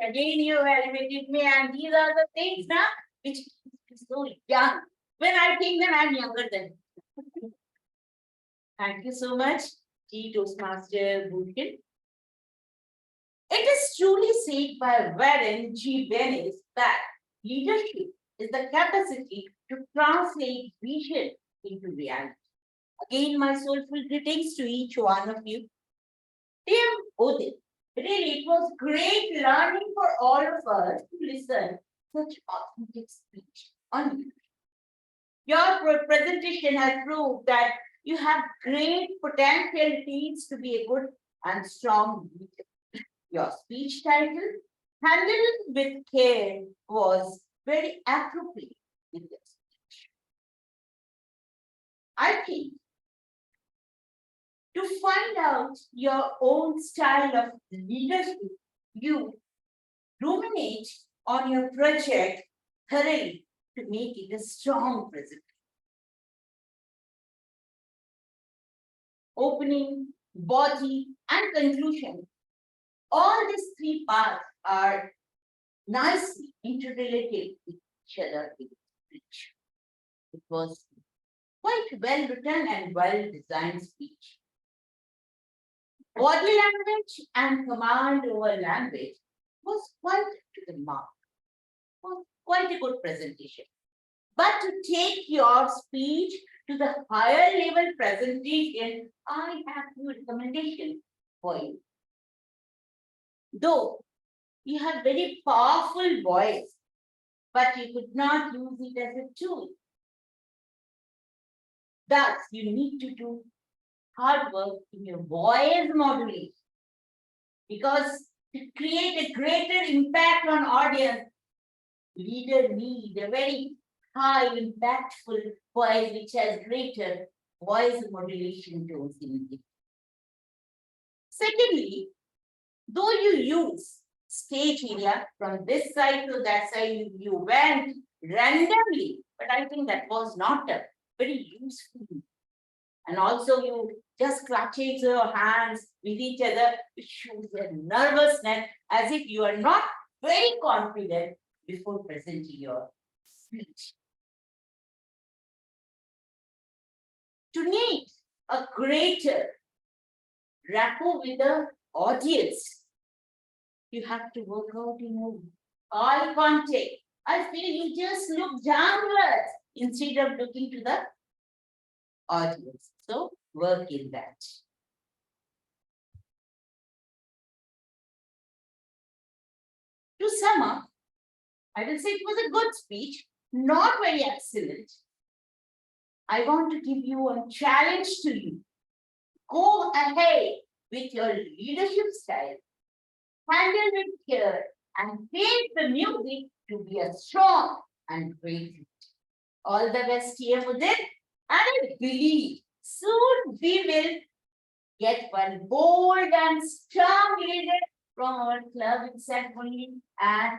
Again, you evaluated me, and these are the things now which is so young. When I think that I'm younger than. Thank you so much, G Toastmaster Bhutin. It is truly said by Warren G. Bennis that leadership is the capacity to translate vision into reality. Again, my soulful greetings to each one of you. Dear Udit, really, it was great learning for all of us to listen such authentic speech on you. Your presentation has proved that you have great potentialities to be a good and strong leader. Your speech title, Handled with Care, was very appropriate in this speech. I think to find out your own style of leadership, you ruminate on your project thoroughly to make it a strong presentation. Opening, body, and conclusion. All these 3 parts are nicely interrelated with each other in speech. It was quite well written and well designed speech. Body language and command over language was quite to the mark. Was quite a good presentation. But to take your speech to the higher level presentation, I have a recommendation for you. Though you have very powerful voice, but you could not use it as a tool. Thus, you need to do hard work in your voice modulation. Because to create a greater impact on audience, leader need a very high impactful voice which has greater voice modulation tones in it. Secondly, though you use stage area from this side to that side, you went randomly, but I think that was not a very useful And also you just clutching your hands with each other, which shows a nervousness as if you are not very confident before presenting your speech. To need a greater rapport with the audience, you have to work out in your eye contact. I feel you just look downwards instead of looking to the audience. So work in that. To sum up, I will say it was a good speech, not very excellent. I want to give you a challenge to you. Go ahead with your leadership style, handle with care, and paint the music to be a strong and great hit. All the best here, Mudit. And I believe soon we will get one bold and strong leader from our club itself only, and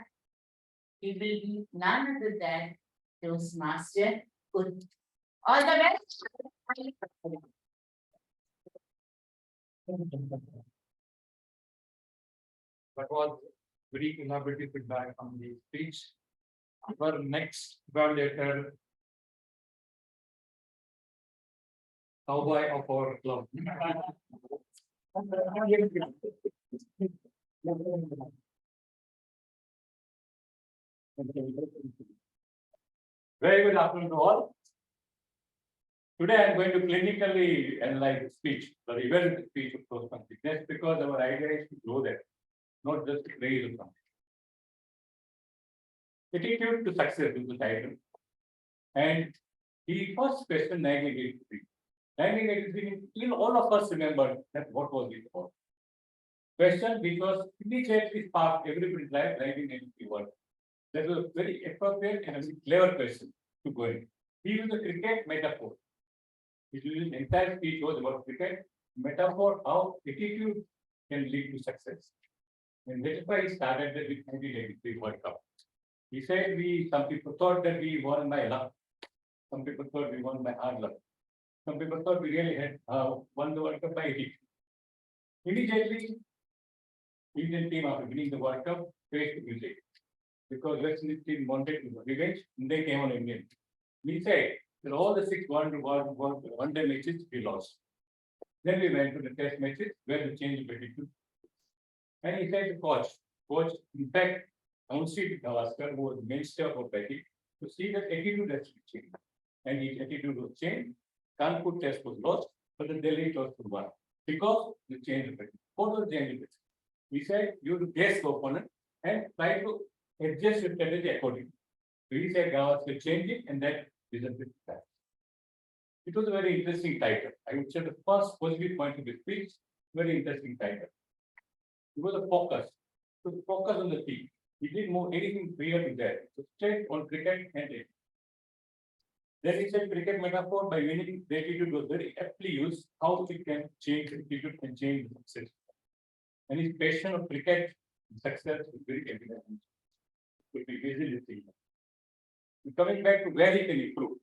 he will be none other than Toastmaster Good. All the best. That was very elaborate feedback on the speech. Our next validator, cowboy of our club. Very good afternoon to all. Today I am going to clinically analyze the speech, the event speech of Toastmasters. That's because our idea is to grow that, not just praise or something. Attitude to success is the title. And the first question 1983. 1983, all of us remember that what was it about. Question which was immediately sparked everybody's life 1981. That was a very appropriate and a very clever question to go in. He used a cricket metaphor. His entire speech was about cricket metaphor, how attitude can lead to success. And that's why he started with 1983 World Cup. He said some people thought that we won by luck. Some people thought we won by hard luck. Some people thought we really had won the World Cup by attitude. Immediately, Indian team after winning the World Cup faced music. Because West Indies team wanted revenge, and they came on Indian. We said that all the 6 one-day matches we lost. Then we went to the test matches where the change of attitude. And he said to coach, in fact, Aunsi Gavaskar, who was the minister of batting, to see that attitude has to change. And his attitude was changed. Kanpur test was lost, but the Delhi test was won. Because the change of attitude. What was the change of attitude? He said you to guess the opponent and try to adjust your strategy accordingly. So he said Gavaskar change it, and that resulted in that. It was a very interesting title. I would say the first positive point of the speech, very interesting title. It was a focus. To focus on the team. He didn't move anything prior to that. So straight on cricket and it. Then he said cricket metaphor by winning the attitude was very aptly used, how it can change attitude and change success. And his passion of cricket success is very evident. Could be easily seen. Coming back to where he can improve.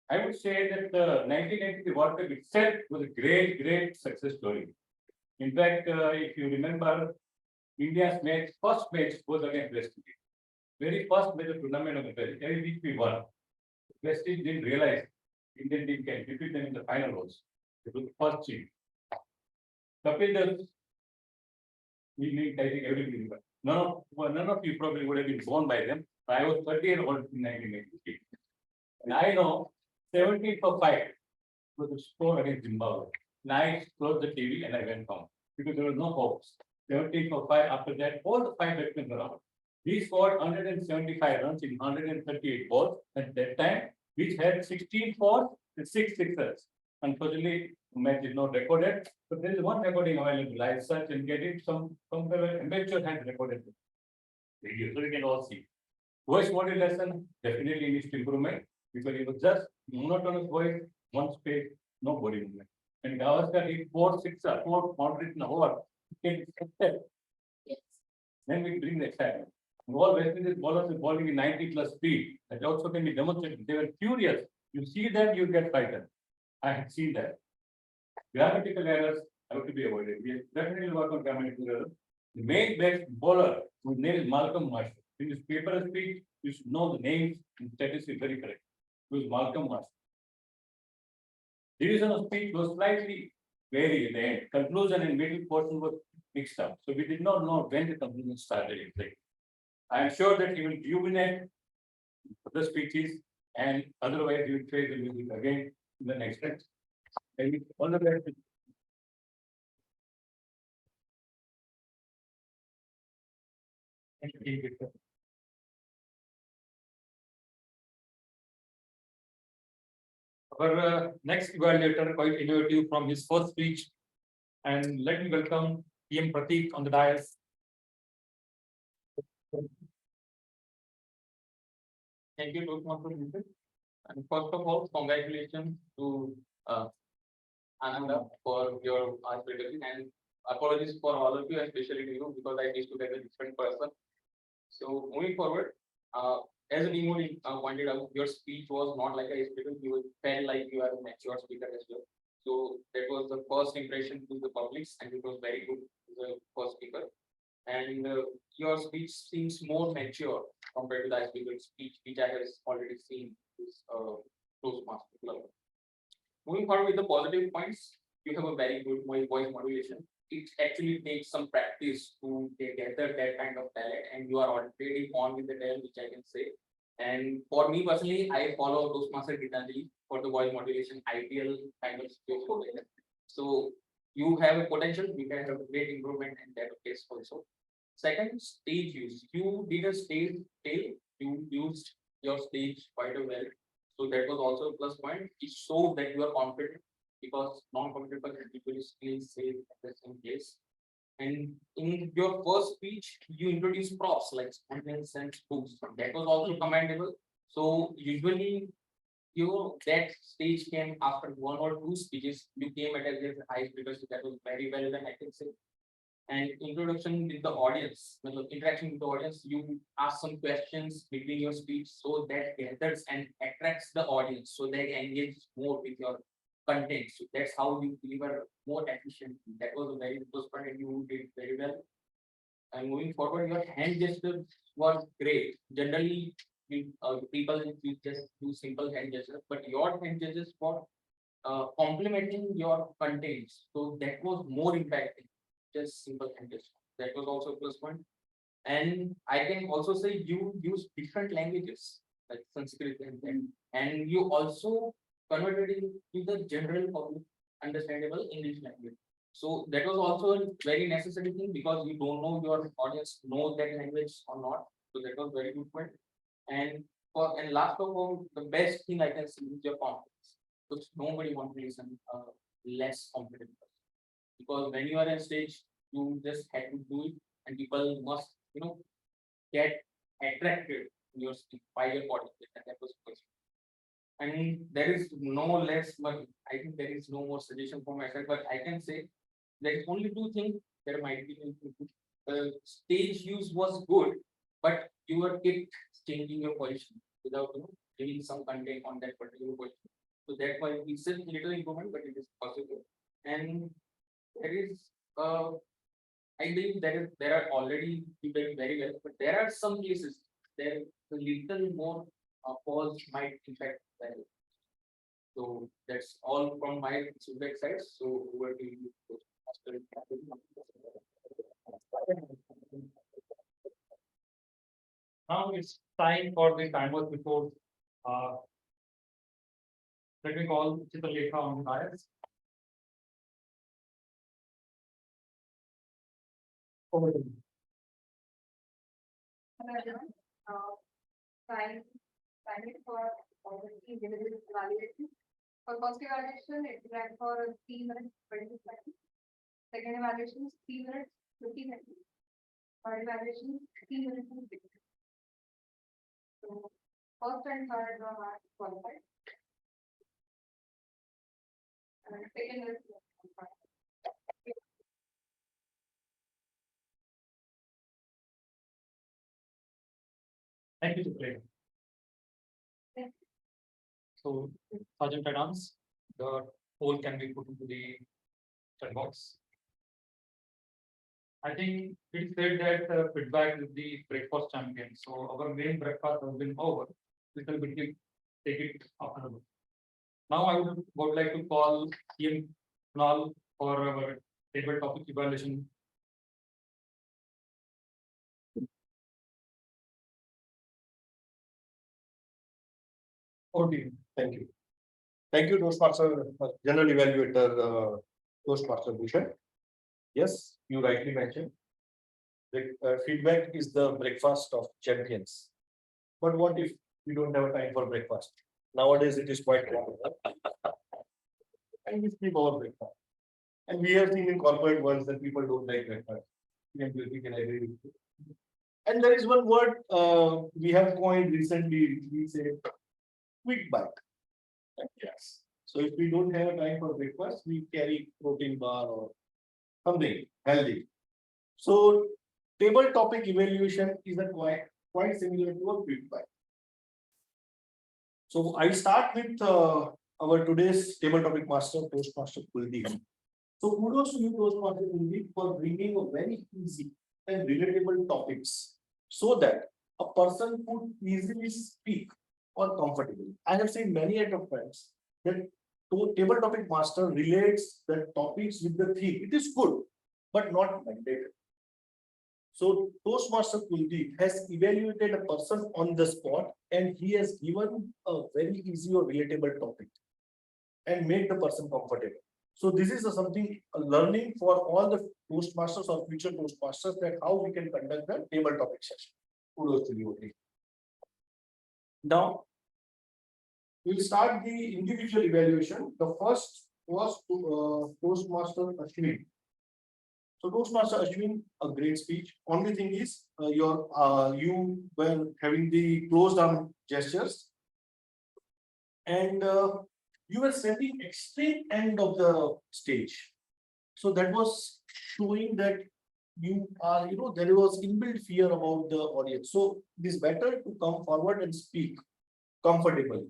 I would say that the 1983 World Cup itself was a great success story. In fact, if you remember, India's first match was against West Indies. Very first match of tournament of the West, which we won. West Indies didn't realize Indian team can defeat them in the final also. It was the first team. Kapil Dev, I think everybody. None of you probably would have been born by them. I was 30 years old in 1983. And I know 17 for 5 was the score against Zimbabwe. And I closed the TV and I went home because there was no hopes. 17 for 5 after that, all the 5 batsmen were out. We scored 175 runs in 138 balls at that time, which had 16 fours and 6 sixers. Unfortunately, the match is not recorded, but there is one recording available. I searched and get it. Some amateur had recorded it. Video, so we can all see. Voice model lesson definitely needs improvement because it was just monotonous voice, one space, no body movement. And Gavaskar hit 4 sixer, 4 moderate in over. Yes. Then we bring the excitement. All West Indies bowlers are bowling in 90 plus speed. That also can be demonstrated. They were furious. You see that, you get frightened. I had seen that. Grammatical errors have to be avoided. We definitely work on grammatical errors. The main best bowler, whose name is Malcolm Marshall. In his paper speech, you should know the names and status is very correct. It was Malcolm Marshall. Division of speech was slightly varied at the end. Conclusion and middle portion was mixed up. So we did not know when the conclusion started exactly. I am sure that he will jubilate the speeches and otherwise he will face the music again in the next step. And all the best. Thank you. Our next evaluator, quite innovative from his first speech. And let me welcome PM Pratik on the dais. Thank you, Toastmasters. And first of all, congratulations to Ananda for your presentation, and apologies for all of you, especially to you, because I used to get a different person. So moving forward, as Nemo pointed out, your speech was not like a speaker, you felt like you are a mature speaker as well. So that was the first impression to the public, and it was very good to the first speaker. And your speech seems more mature compared to the speaker's speech, which I have already seen this Toastmaster Club. Moving forward with the positive points, you have a very good voice modulation. It actually takes some practice to gather that kind of talent, and you are already on with the talent, which I can say. And for me personally, I follow Toastmaster Gitanjali for the voice modulation ideal kind of situation. So you have a potential, you can have a great improvement in that case also. Second, stage use. You did a stage tail, you used your stage quite a well. So that was also a plus point. It shows that you are confident, because non-confident people still say at the same place. And in your first speech, you introduced props like sentence and proofs. That was also commendable. So usually, that stage came after 1 or 2 speeches. You came at a high because that was very well done, I can say. And introduction with the audience, interaction with the audience, you ask some questions between your speech, so that gathers and attracts the audience, so they engage more with your content. So that's how you deliver more efficiently. That was a very good point, and you did very well. And moving forward, your hand gesture was great. Generally, people you just do simple hand gestures, but your hand gestures were complementing your contents. So that was more impacting. Just simple hand gesture. That was also a plus point. And I can also say you use different languages like Sanskrit and you also converted it to the general public understandable English language. So that was also a very necessary thing, because you don't know your audience knows that language or not. So that was very good point. And last of all, the best thing I can see is your confidence, because nobody wants to listen less confident person. Because when you are on stage, you just have to do it, and people must, get attracted to your speech by your body. And that was the question. And there is no less, but I think there is no more suggestion for myself. But I can say there is only 2 things that might be improved. The stage use was good, but you were kept changing your position without giving some content on that particular position. So that's why it's a little improvement, but it is possible. And there is I believe there are already people very well, but there are some cases there a little more pause might impact well. So that's all from my feedback side. So over to you. Now it's time for the timers report. Let me call Chitralekha on the dais. Over to you. Hello everyone. Time for the individual evaluation. For first evaluation, it ran for 3 minutes 20 seconds. Second evaluation, 3 minutes 50 seconds. Third evaluation, 3 minutes and 6 seconds. So first and third are qualified. And second is qualified. Thank you, Chitralekha. So, Sergeant Adams, the poll can be put into the chat box. I think it said that feedback is the breakfast champion. So our main breakfast has been over. Little bit take it afterwards. Now I would like to call Ian Kunal for our table topic evaluation. Okay, Thank you. Thank you, Toastmaster, General Evaluator, Toastmaster Bhushan. Yes, you rightly mentioned. The feedback is the breakfast of champions. But what if we don't have time for breakfast? Nowadays, it is quite common. And we skip our breakfast. And we have seen in corporate worlds that people don't like breakfast. We can agree with you. And there is one word we have coined recently. We say quick bite. Yes. So if we don't have time for breakfast, we carry protein bar or something healthy. So table topic evaluation is a quite similar to a quick bite. So I start with our today's table topic master, Toastmaster Kuldeep. So kudos to you, Toastmaster Kuldeep, for bringing a very easy and relatable topics so that a person could easily speak or comfortable. I have seen many of friends that table topic master relates the topics with the theme. It is good, but not mandatory. So Toastmaster Kuldeep has evaluated a person on the spot and he has given a very easy or relatable topic and make the person comfortable. So this is something a learning for all the Toastmasters or future Toastmasters that how we can conduct the table topic session. Kudos to you. Now, we'll start the individual evaluation. The first was Toastmaster Ashwin. So Toastmaster Ashwin, a great speech. Only thing is, you were having the closed arm gestures, and you were standing extreme end of the stage. So that was showing that you are, there was inbuilt fear about the audience. So it is better to come forward and speak comfortably,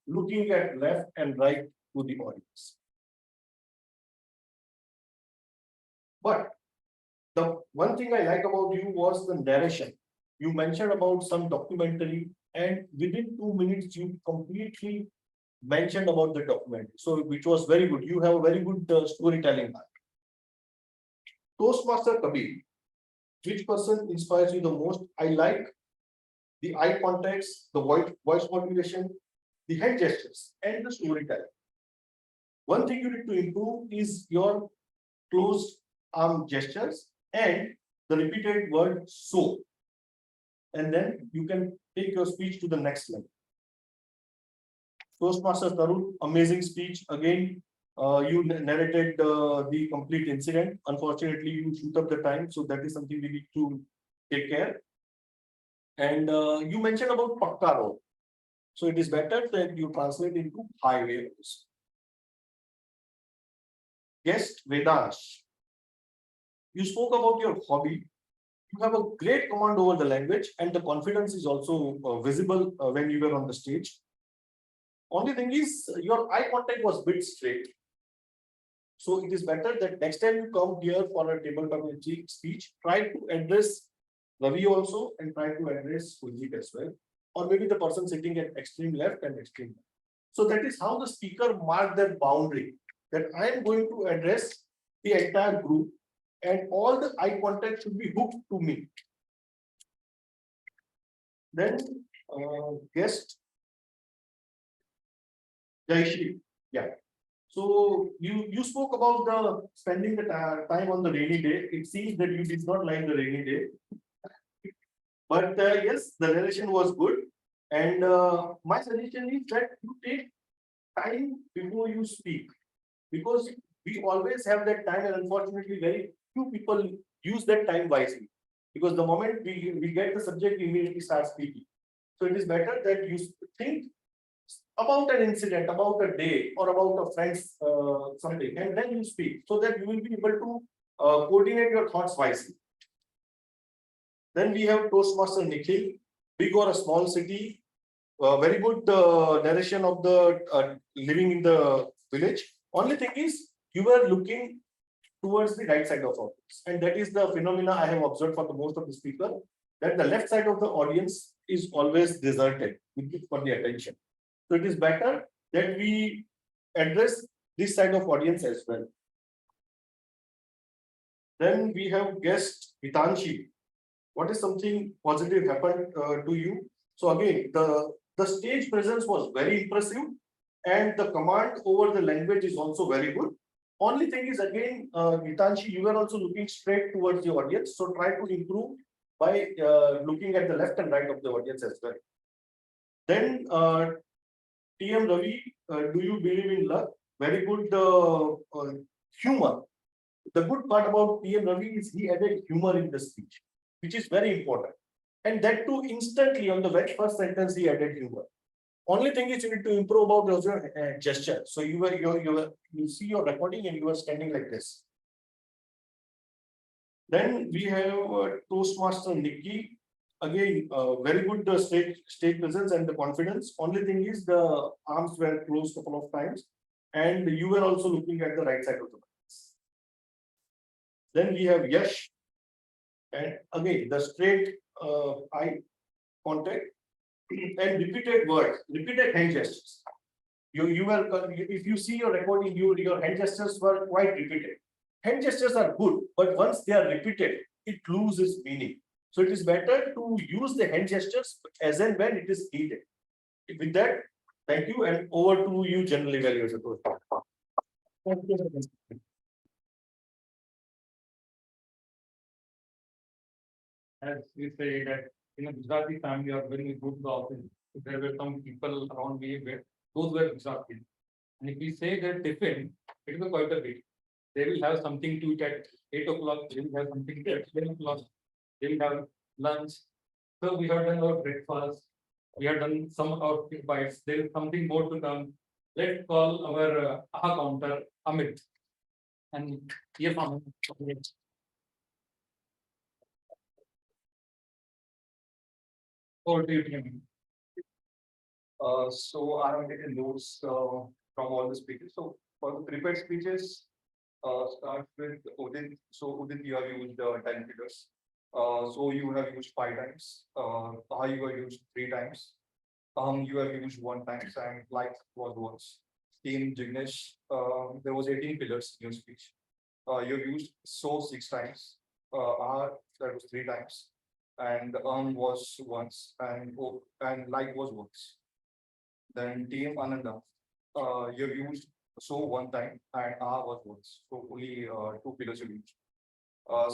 looking at left and right to the audience. But the one thing I like about you was the narration. You mentioned about some documentary, and within 2 minutes, you completely mentioned about the documentary. So, which was very good. You have a very good storytelling. Toastmaster Kabir, which person inspires you the most? I like the eye contacts, the voice modulation, the head gestures, and the storytelling. One thing you need to improve is your closed arm gestures and the repeated word so. And then you can take your speech to the next level. Toastmaster Tarun, amazing speech. Again, you narrated the complete incident. Unfortunately, you shoot up the time, so that is something we need to take care. And you mentioned about Pakka Road. So it is better that you translate into highway roads. Guest Vedash. You spoke about your hobby. You have a great command over the language, and the confidence is also visible when you were on the stage. Only thing is, your eye contact was a bit straight. So it is better that next time you come here for a tabletop speech, try to address Ravi also and try to address Kuldeep as well. Or maybe the person sitting at extreme left and extreme right. So that is how the speaker marked that boundary, that I am going to address the entire group and all the eye contact should be hooked to me. Then guest Jaishi. Yeah. So you spoke about the spending the time on the rainy day. It seems that you did not like the rainy day. But yes, the narration was good. And my suggestion is that you take time before you speak. Because we always have that time, and unfortunately, very few people use that time wisely. Because the moment we get the subject, we immediately start speaking. So it is better that you think about an incident, about a day, or about a friend's something, and then you speak, so that you will be able to coordinate your thoughts wisely. Then we have Toastmaster Nikhil, big or a small city, very good narration of the living in the village. Only thing is, you were looking towards the right side of audience. And that is the phenomena I have observed for the most of the speaker, that the left side of the audience is always deserted for the attention. So it is better that we address this side of audience as well. Then we have guest Hitanshi. What is something positive happened to you? So again, the stage presence was very impressive, and the command over the language is also very good. Only thing is, again, Hitanshi, you were also looking straight towards the audience. So try to improve by looking at the left and right of the audience as well. Then TM Ravi, do you believe in luck? Very good humor. The good part about TM Ravi is he added humor in the speech, which is very important. And that too instantly on the very first sentence he added humor. Only thing is you need to improve about your gesture. So you see your recording and you are standing like this. Then we have Toastmaster Nikki. Again, very good stage presence and the confidence. Only thing is the arms were closed a couple of times, and you were also looking at the right side of the box. Then we have Yash, and again the straight eye contact and repeated words, repeated hand gestures. You were, if you see your recording, your hand gestures were quite repeated. Hand gestures are good, but once they are repeated, it loses meaning. So it is better to use the hand gestures as and when it is needed. With that, thank you, and over to you, general evaluator. As we say that in a Gujarati family or when we go to the office, if there were some people around me where those were Gujarati. And if we say that tiffin, it will be quite a bit. They will have something to eat at 8 o'clock, they will have something to eat at 10 o'clock, they will have lunch. So we have done our breakfast, we have done some of our bites, there is something more to come. Let's call our AHA counter Amit. And here from over to you, Tim. So I have taken notes from all the speakers. So for the prepared speeches, start with Udit. So Udit, you have used 10 figures. So you have used 5 times. You have used 3 times. You have used 1 time, and like was once. Team Jignesh, there was 18 pillars in your speech. You have used so 6 times. That was 3 times, and was once, and like was once. Then TM Ananda, you have used so 1 time, and was once. So only 2 pillars you used.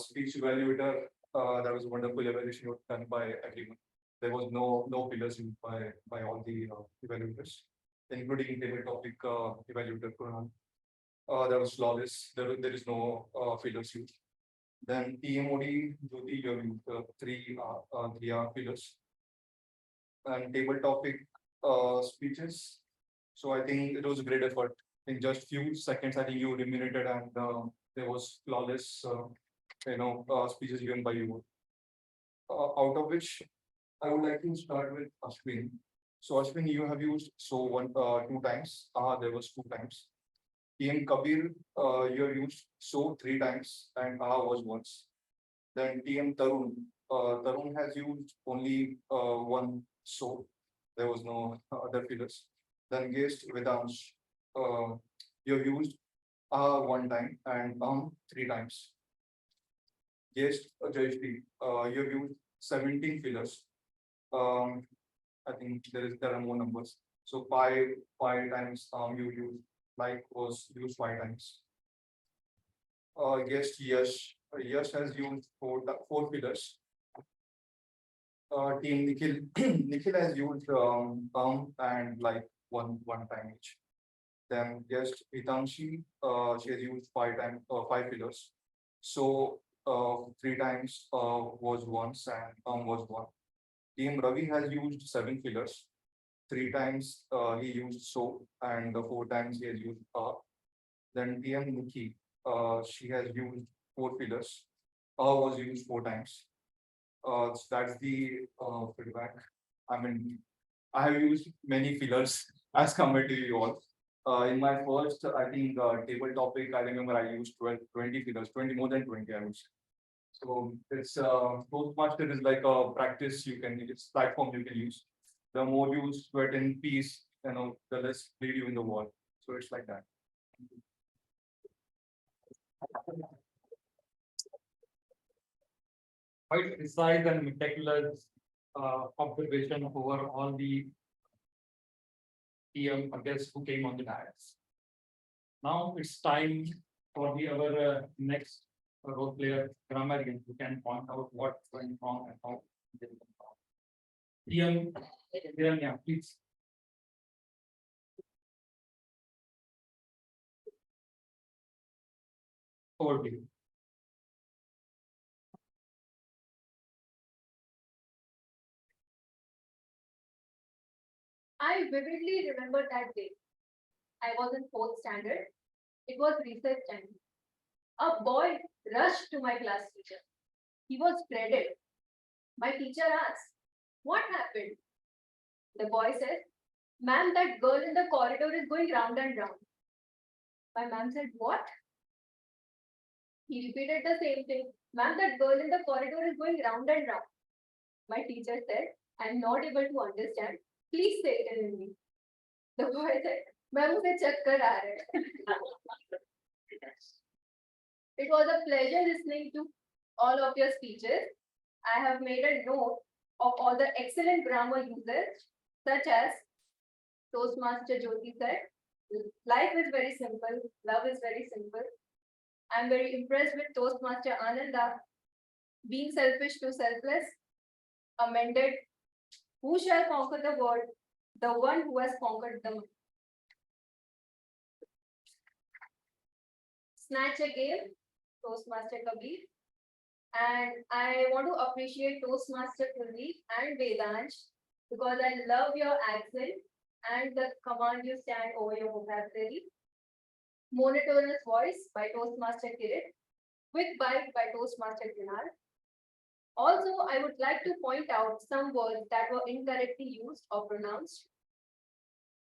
Speech evaluator, that was a wonderful evaluation done by everyone. There was no pillars used by all the evaluators, including table topic evaluator Kunal. That was flawless. There is no pillars used. Then TMOD, Jyoti, you have used 3 pillars. And table topic speeches. So I think it was a great effort. In just few seconds, I think you eliminated, and there was flawless, speeches given by you. Out of which I would like to start with Ashwin. So Ashwin, you have used so 2 times. There was 2 times. TM Kabir, you have used so 3 times, and was once. Then TM Tarun, Tarun has used only 1 so. There was no other fillers. Then guest Vedansh, you have used 1 time and 3 times. Guest Jayashri, you have used 17 fillers. I think there are more numbers. So 5 times you used, like was used 5 times. Guest Yash, Yash has used 4 fillers. Team Nikhil, Nikhil has used and like one time each. Then guest Hitanshi, she has used 5 fillers. So 3 times was once, and was 1. Team Ravi has used 7 fillers. 3 times he used so, and 4 times he has used Then TM Nikki, she has used 4 fillers. Was used 4 times. So that's the feedback. I mean, I have used many fillers as compared to you all. In my first, I think, table topic, I remember I used 12, 20 figures, 20, more than 20, I would say. So it's, Toastmaster is like a practice you can, it's platform you can use. The more you sweat in peace, the less bleed you in the wall. So it's like that. Quite precise and meticulous observation over all the guests who came on the dais. Now it's time for our next role player, grammarian, who can point out what went wrong and how it didn't wrong. Hiranya, please. Over to you. I vividly remember that day. I was in fourth standard. It was recess time. A boy rushed to my class teacher. He was dreaded. My teacher asked, "What happened?" The boy said, "Ma'am, that girl in the corridor is going round and round." My ma'am said, "What?" He repeated the same thing. "Ma'am, that girl in the corridor is going round and round." My teacher said, "I'm not able to understand. Please say it in Hindi." The boy said, "Ma'am, मुझे चक्कर आ रहे हैं." It was a pleasure listening to all of your speeches. I have made a note of all the excellent grammar uses, such as Toastmaster Jyoti said, "Life is very simple, love is very simple." I'm very impressed with Toastmaster Ananda, "Being selfish to selfless," amended, "Who shall conquer the world? The one who has conquered the mind." Snatch a game, Toastmaster Kabir. And I want to appreciate Toastmaster Kuldeep and Vedansh because I love your accent and the command you stand over your vocabulary. Monotonous voice by Toastmaster Kirit. Quick bite by Toastmaster Kunal. Also, I would like to point out some words that were incorrectly used or pronounced.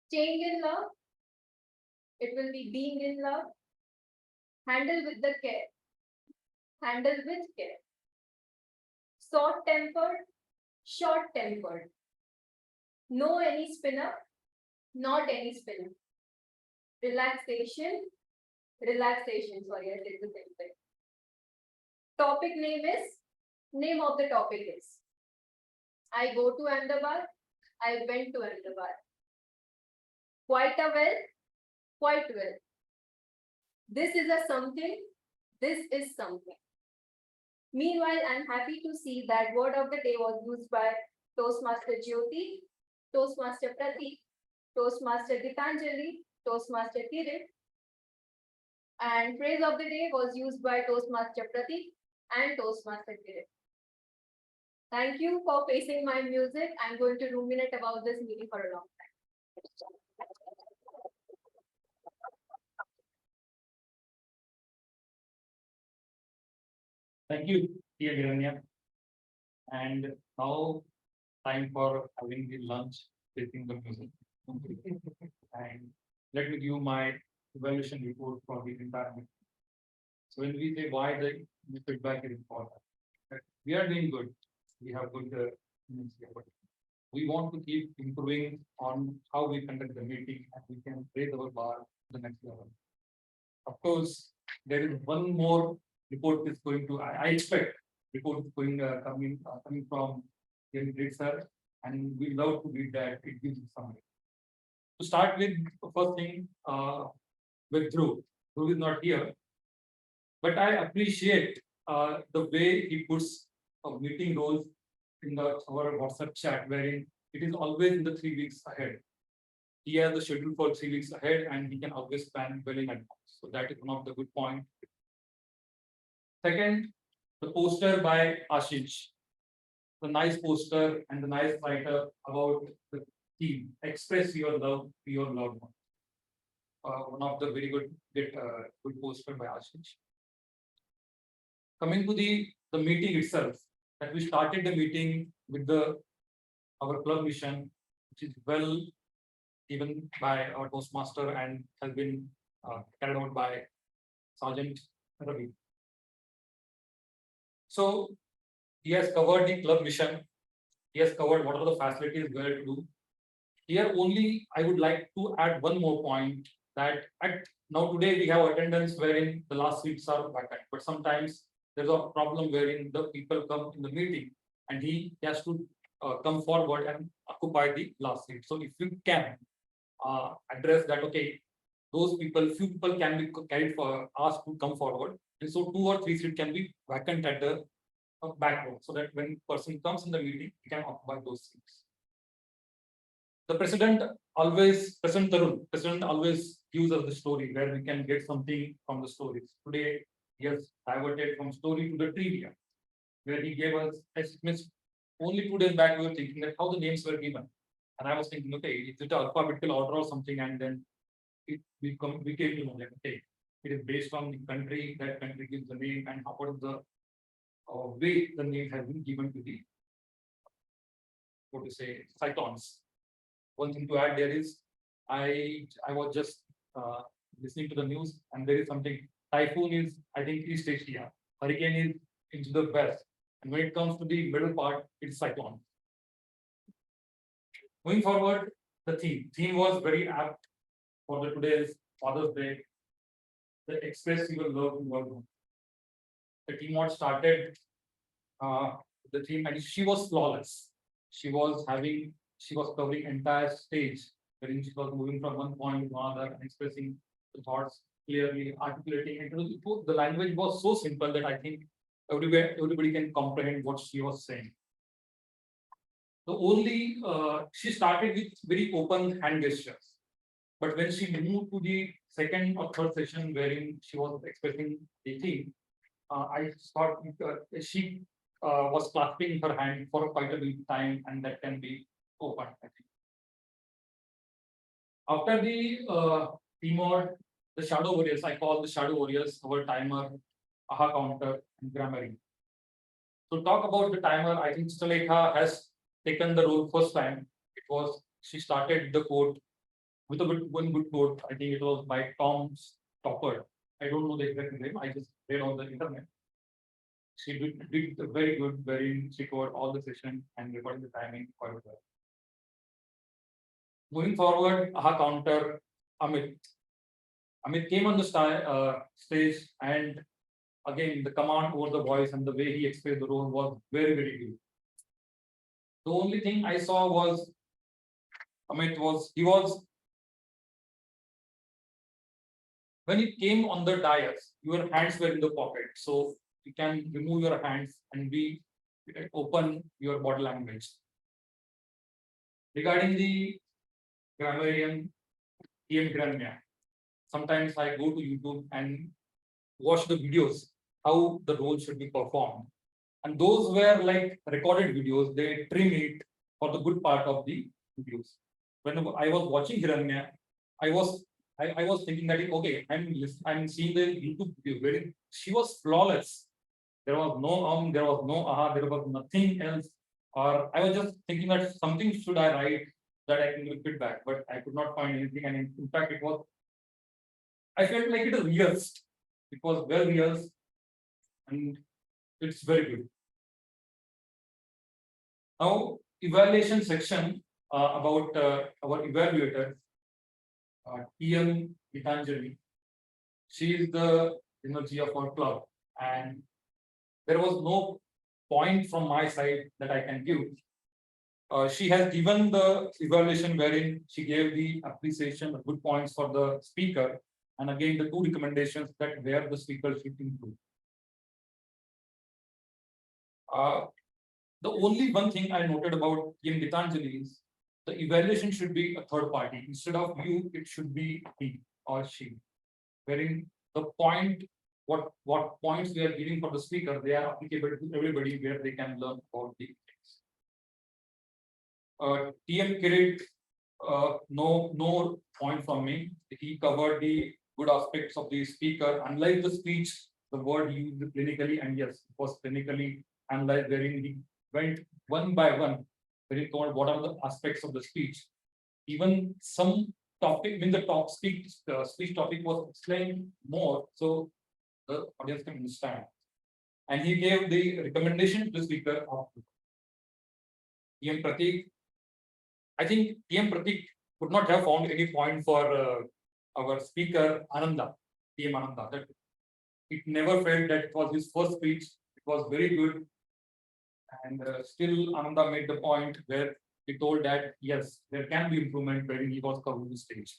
Staying in love. It will be being in love. Handle with the care. Handle with care. Short-tempered, short-tempered. No any spinner, not any spinner. Relaxation, relaxation. Sorry, I said the same thing. Topic name of the topic is. I go to Ahmedabad, I went to Ahmedabad. Quite a well, quite well. This is a something, this is something. Meanwhile, I'm happy to see that word of the day was used by Toastmaster Jyoti, Toastmaster Pratik, Toastmaster Gitanjali, Toastmaster Kirit, and phrase of the day was used by Toastmaster Pratik and Toastmaster Kirit. Thank you for facing my music. I'm going to ruminate about this meeting for a long time. Thank you, dear Hiranya. And now time for having the lunch, taking the music. And let me give you my evaluation report for the entire meeting. So when we say why the feedback is important, we are doing good. We have good minutes here, but we want to keep improving on how we conduct the meeting and we can raise our bar to the next level. Of course, there is one more report is going to, I expect report is going coming from Great Sir, and we love to read that. It gives you summary. To start with, the first thing with Dhruv. Dhruv is not here, but I appreciate the way he puts meeting roles in our WhatsApp chat, wherein it is always in the 3 weeks ahead. He has the schedule for 3 weeks ahead, and he can always plan well in advance. So that is one of the good points. Second, the poster by Ashish. The nice poster and the nice writer about the theme. Express your love to your loved one. One of the very good poster by Ashish. Coming to the meeting itself, that we started the meeting with our club mission, which is well given by our Toastmaster and has been carried out by Sergeant Ravi. So he has covered the club mission. He has covered what are the facilities we are to do. Here only I would like to add one more point that now today we have attendance wherein the last seats are vacant, but sometimes there's a problem wherein the people come in the meeting and he has to come forward and occupy the last seat. So if you can address that, okay, those people, few people can be carried for asked to come forward, and so 2 or 3 seats can be vacant at the back row, so that when person comes in the meeting, he can occupy those seats. The president always gives us the story where we can get something from the stories. Today, he has diverted from story to the trivia, where he gave us estimates. Only 2 days back, we were thinking that how the names were given. And I was thinking, okay, is it alphabetical order or something? And then we came to know that, okay, it is based on the country, that country gives the name, and what is the way the name has been given to the, what to say, cyclones. One thing to add there is, I was just listening to the news, and there is something. Typhoon is, I think, East Asia. Hurricane is into the west, and when it comes to the middle part, it's cyclone. Moving forward, the theme was very apt for the today's Father's Day. The express your love to world. The team what started the theme, and she was flawless. She was covering entire stage, wherein she was moving from one point to another and expressing the thoughts clearly, articulating. And the language was so simple that I think everybody can comprehend what she was saying. The only she started with very open hand gestures, but when she moved to the second or third session wherein she was expressing the theme, I thought she was clasping her hand for quite a bit of time, and that can be open, I think. After the team or the shadow warriors, I call the shadow warriors our timer, aha counter, and grammarian. To talk about the timer, I think Stalekha has taken the role first time. She started the quote with one good quote. I think it was by Tom Stoppard. I don't know the exact name. I just read on the internet. She did very good, wherein she covered all the session and recorded the timing quite well. Moving forward, aha counter, Amit. Amit came on the stage, and again the command over the voice and the way he expressed the role was very, very good. The only thing I saw was Amit when it came on the dais, your hands were in the pocket, so you can remove your hands and open your body language. Regarding the grammarian, TM Grania, sometimes I go to YouTube and watch the videos how the role should be performed, and those were like recorded videos. They trim it for the good part of the videos. When I was watching Hiranya, I was thinking that okay, I'm seeing the YouTube video where she was flawless. There was no there was no aha, there was nothing else. Or I was just thinking that something should I write that I can give feedback, but I could not find anything. And in fact, I felt like it was rehearsed. It was well rehearsed, and it's very good. Now, evaluation section about our evaluator, TM Gitanjali. She is the energy of our club, and there was no point from my side that I can give. She has given the evaluation wherein she gave the appreciation, the good points for the speaker, and again the 2 recommendations that where the speaker should improve. The only one thing I noted about Kim Gitanjali is the evaluation should be a third party. Instead of you, it should be he or she. Wherein the point, what points we are giving for the speaker, they are applicable to everybody where they can learn about the things. TM Kirit, no point from me. He covered the good aspects of the speaker. Unlike the speech, the word used clinically, and yes, it was clinically analyzed, wherein he went one by one, where he told what are the aspects of the speech. even some topic, when the speech topic was explained more, so the audience can understand. And he gave the recommendation to the speaker of TM Pratik. I think TM Pratik could not have found any point for our speaker Ananda, TM Ananda, that it never felt that it was his first speech. It was very good. And still Ananda made the point where he told that yes, there can be improvement when he was covering the stage.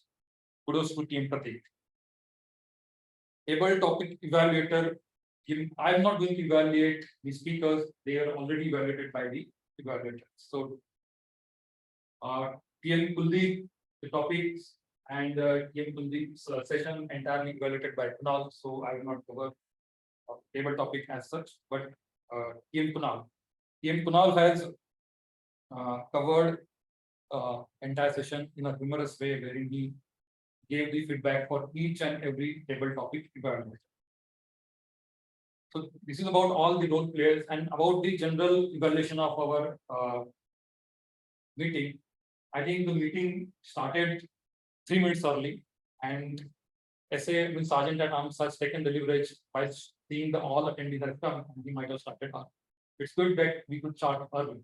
Kudos to TM Pratik. Able topic evaluator. I'm not going to evaluate the speakers, they are already evaluated by the evaluator. So TM Kuldeep, the topics and TM Kuldeep's session entirely evaluated by Kunal, so I will not cover table topic as such, but TM Kunal. TM Kunal has covered entire session in a humorous way, wherein he gave the feedback for each and every table topic evaluation. So this is about all the role players and about the general evaluation of our meeting. I think the meeting started 3 minutes early, and SA with Sergeant at Arms has taken the leverage by seeing the all attendees have come, and we might have started early. It's good that we could start early.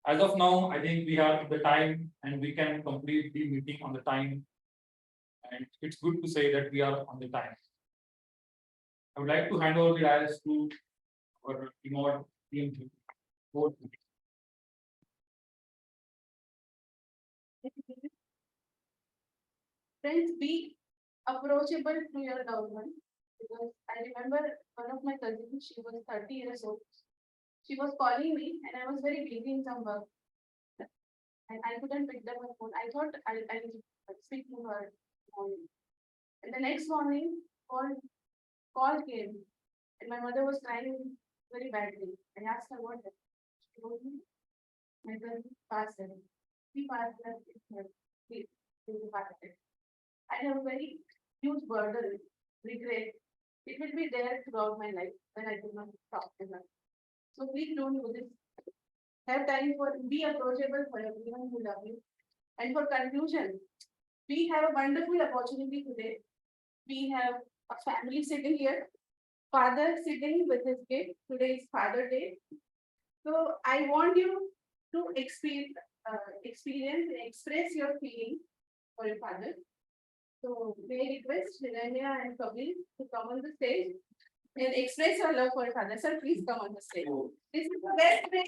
As of now, I think we have the time and we can complete the meeting on the time. And it's good to say that we are on the time. I would like to hand over the eyes to our remote team. Friends, be approachable to your government, because I remember one of my cousins, she was 30 years old. She was calling me and I was very busy in some work. And I couldn't pick up her phone. I thought I'll speak to her morning. And the next morning, call came, and my mother was crying very badly. I asked her what happened. She told me my cousin passed away. He passed away. He passed away. I have a very huge burden, regret. It will be there throughout my life when I do not talk to her. So please don't do this. Have time for, be approachable for everyone who love you. And for conclusion, we have a wonderful opportunity today. We have a family sitting here, father sitting with his kid. Today is Father Day. So I want you to experience and express your feeling for your father. So may I request Niranya and Kabir to come on the stage and express your love for your father. Sir, please come on the stage. This is the best way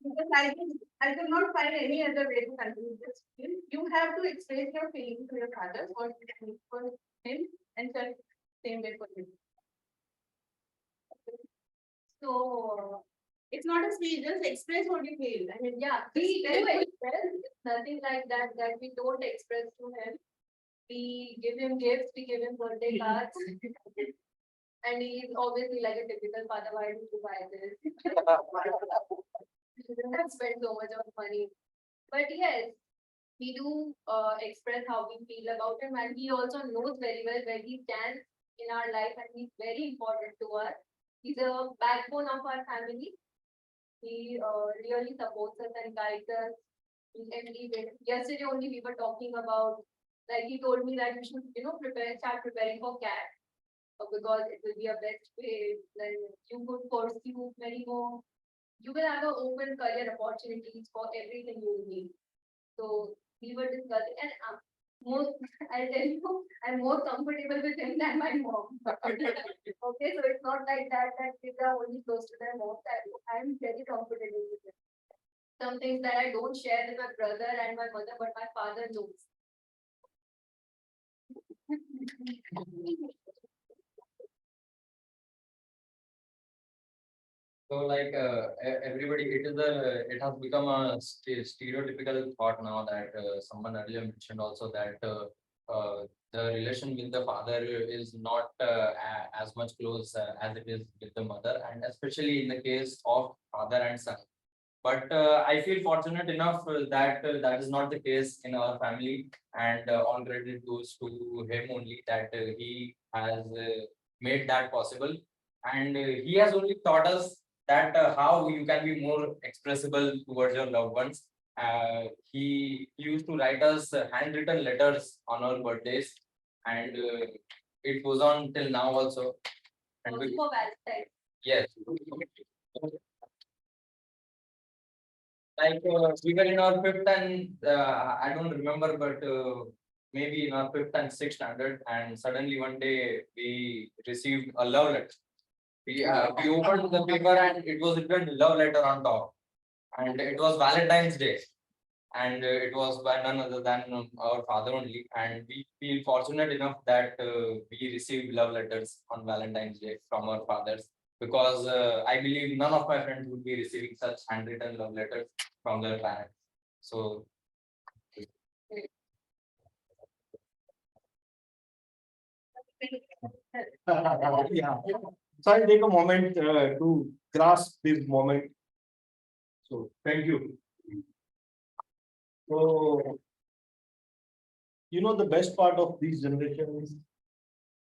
because I do not find any other way to conclude this. You have to express your feeling to your father for him and same way for him. So it's not a speech, just express what you feel. I mean, Yeah, we do express. It's nothing like that we don't express to him. We give him gifts, we give him birthday cards. And he's obviously like a typical father, why did you buy this? He doesn't have spent so much of money. But yes, we do express how we feel about him, and he also knows very well where he stands in our life, and he's very important to us. He's a backbone of our family. He really supports us and guides us in every way. Yesterday only we were talking about, like he told me that we should, start preparing for CAT. Because it will be a best way, then you could pursue many more. You will have an open career opportunities for everything you need. So we were discussing, and I'll tell you, I'm more comfortable with him than my mom. Okay, so it's not like that kids are only close to their mom. I'm very comfortable with him. Some things that I don't share with my brother and my mother, but my father knows. So like everybody, it has become a stereotypical thought now that someone earlier mentioned also that the relation with the father is not as much close as it is with the mother, and especially in the case of father and son. But I feel fortunate enough that that is not the case in our family, and all credit goes to him only that he has made that possible, and he has only taught us that how you can be more expressible towards your loved ones. He used to write us handwritten letters on our birthdays, and it goes on till now also. And Also for Valentine's. yes, like we were in our fifth and I don't remember, but maybe in our fifth and sixth standard, and suddenly one day we received a love letter. We opened the paper and it was written love letter on top, and it was Valentine's Day, and it was by none other than our father only. And we feel fortunate enough that we received love letters on Valentine's Day from our fathers, because I believe none of my friends would be receiving such handwritten love letters from their parents. So Yeah. So I'll take a moment to grasp this moment. So thank you. So, the best part of this generation is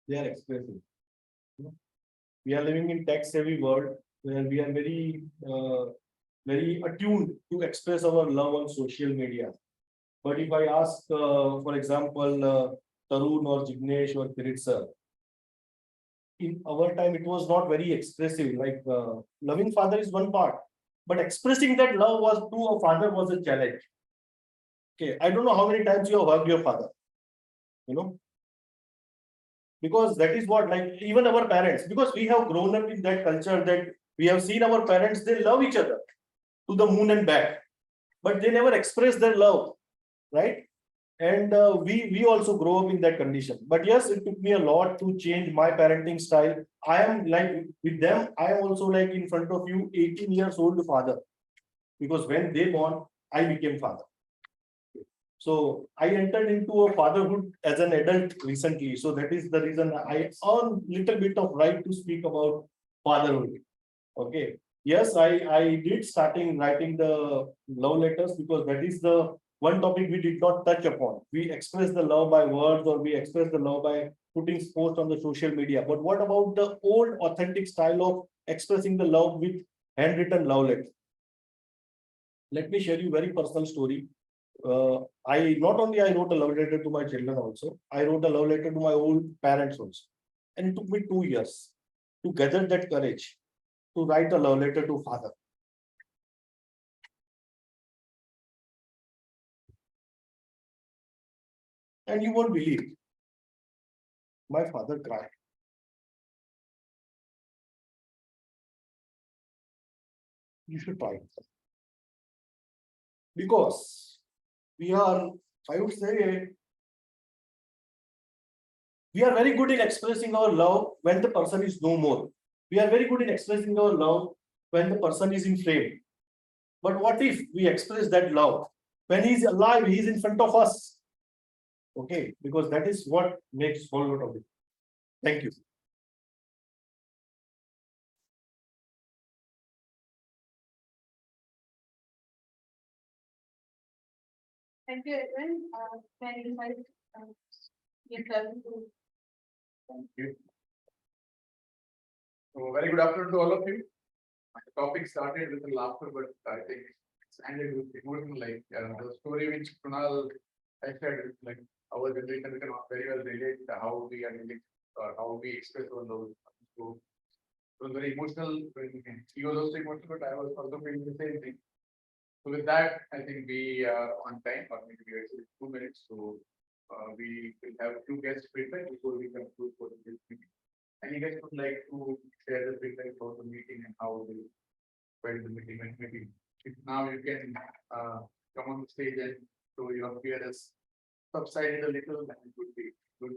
they are expressive. We are living in tech-savvy world where we are very attuned to express our love on social media. But if I ask, for example, Tarun or Jignesh or Kirit sir, in our time it was not very expressive. Like loving father is one part, but expressing that love was to a father was a challenge. Okay, I don't know how many times you have hugged your father, because that is what, like, even our parents, because we have grown up in that culture that we have seen our parents, they love each other to the moon and back, but they never express their love, right? And we also grow up in that condition. But yes, it took me a lot to change my parenting style. I am like with them, I am also like in front of you 18 years old father, because when they born, I became father. So I entered into a fatherhood as an adult recently. So that is the reason I earn little bit of right to speak about fatherhood. Okay. Yes, I did starting writing the love letters, because that is the one topic we did not touch upon. We express the love by words, or we express the love by putting posts on the social media. But what about the old authentic style of expressing the love with handwritten love letters? Let me share you very personal story. I not only I wrote a love letter to my children also, I wrote a love letter to my old parents also. And it took me 2 years to gather that courage to write a love letter to father. And you won't believe, my father cried. You should try it. Because we are, I would say, we are very good in expressing our love when the person is no more. We are very good in expressing our love when the person is in frame. But what if we express that love when he is alive, he is in front of us? Okay, because that is what makes whole lot of it. Thank you. Thank you, Edwin. Can you invite yourself to Thank you. So very good afternoon to all of you. The topic started with a laughter, but I think it's ended with emotion. Like the story which Kunal I shared, like our generation cannot very well relate to how we are living or how we express our love. So it was very emotional when he was also emotional, but I was also feeling the same thing. So with that, I think we are on time, or maybe we are actually 2 minutes. So we will have two guest feedback before we conclude for this meeting. And you guys would like to share the feedback about the meeting and how they felt the meeting, and maybe if now you can come on the stage and show your fear has subsided a little, then it would be good.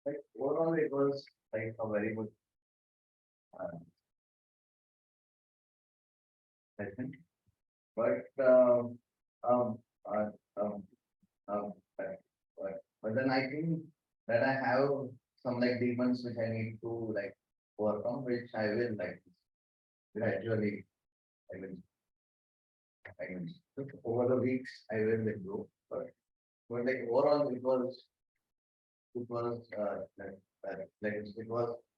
Like overall, it was like a very good session. But um, uh, um, but then I think that I have some like demons which I need to like overcome, which I will like gradually. I will. over the weeks, I will let go, but like overall, it was, it was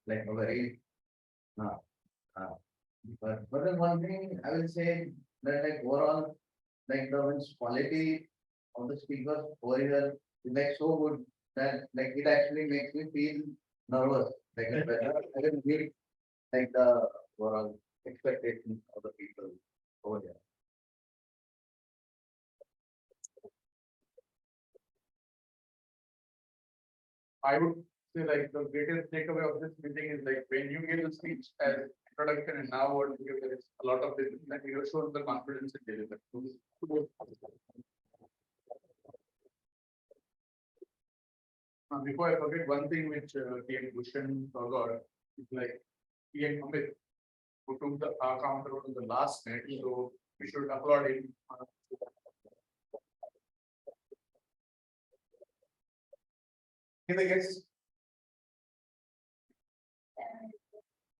like a very, uh, uh, but then one thing I will say that like overall, like the quality of the speakers over here is like so good that like it actually makes me feel nervous. Like I can meet like the overall expectations of the people over here. I would say like the greatest takeaway of this meeting is like when you give the speech as introduction and now what you give, there is a lot of difference and you have shown the confidence in delivery. Before I forget, one thing which PM Bhushan forgot is like PM Amit, who took the counter on the last minute, so we should applaud him. Can I guess?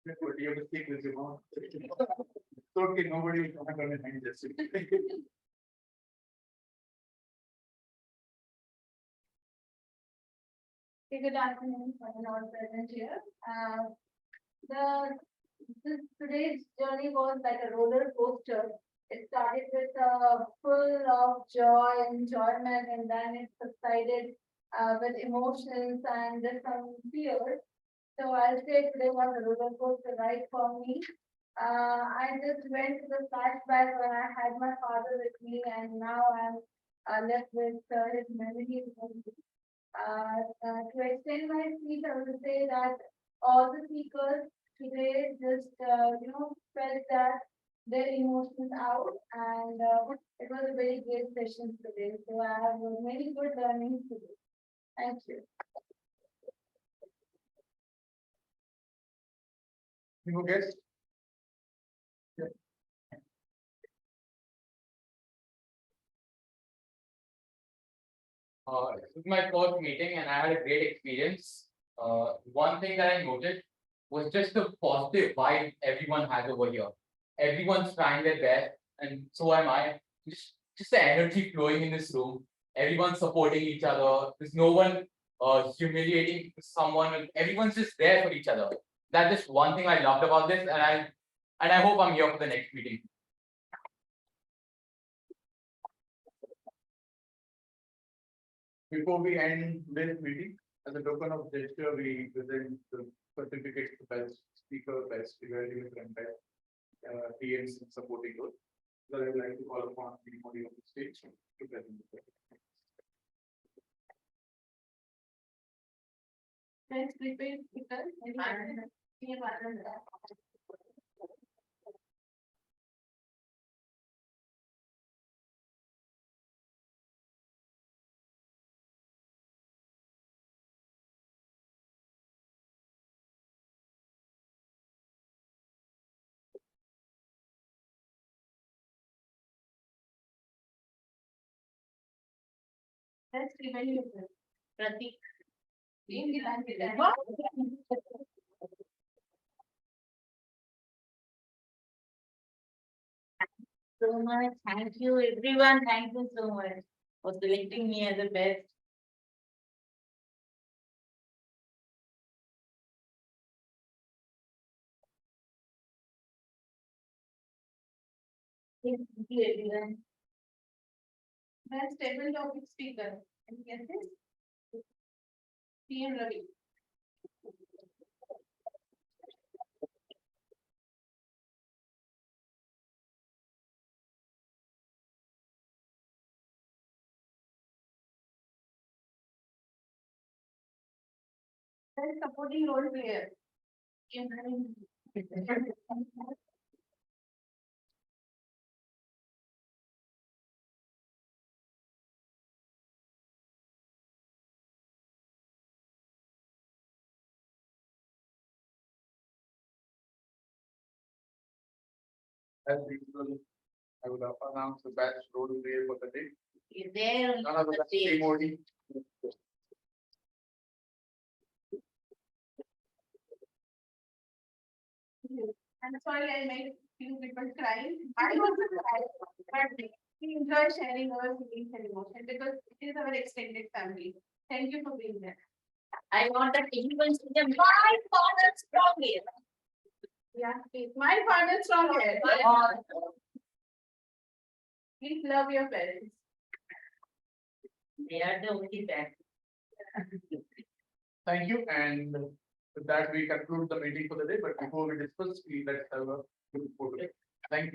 You have to speak with your mouth. It's okay, nobody will comment on it, just. Good afternoon, all present here. Today's journey was like a roller coaster. It started with full of joy, enjoyment, and then it subsided with emotions and some fears. So I'll say today was a roller coaster ride for me. I just went to the flashback when I had my father with me, and now I'm left with his memories. To extend my speech, I would say that all the speakers today just, felt that their emotions out, and it was a very great session today. So I have many good learnings today. Thank you. You guess? This is my first meeting and I had a great experience. One thing that I noticed was just the positive vibe everyone has over here. Everyone's trying their best, and so am I. Just the energy flowing in this room. Everyone's supporting each other. There's no one humiliating someone. Everyone's just there for each other. That's just one thing I loved about this, and I hope I'm here for the next meeting. Before we end today's meeting, as a token of gesture, we present the certificates to best speaker, best evaluator, and best TMs in supporting those. So I would like to call upon anybody on the stage to present the certificate. Let's prepare speakers. Let's prepare Pratik. So much. Thank you, everyone. Thank you so much for selecting me as the best. Thank you, everyone. Best table topic speaker. Any guesses? PM Ravi. Best supporting role player. PM Ravi. As usual, I would announce the best role player for the day. Is there on None other the than stage? Modi. I'm sorry I made few people crying. I also cried, but we enjoy sharing our feelings and emotions because it is our extended family. Thank you for being there. I want that everyone to say, my father strong here. Yeah, please. My father strong here. Please love your parents. They are the only bad. Thank you, and with that, we conclude the meeting for the day, but before we discuss, let's have a good photo. Thank you.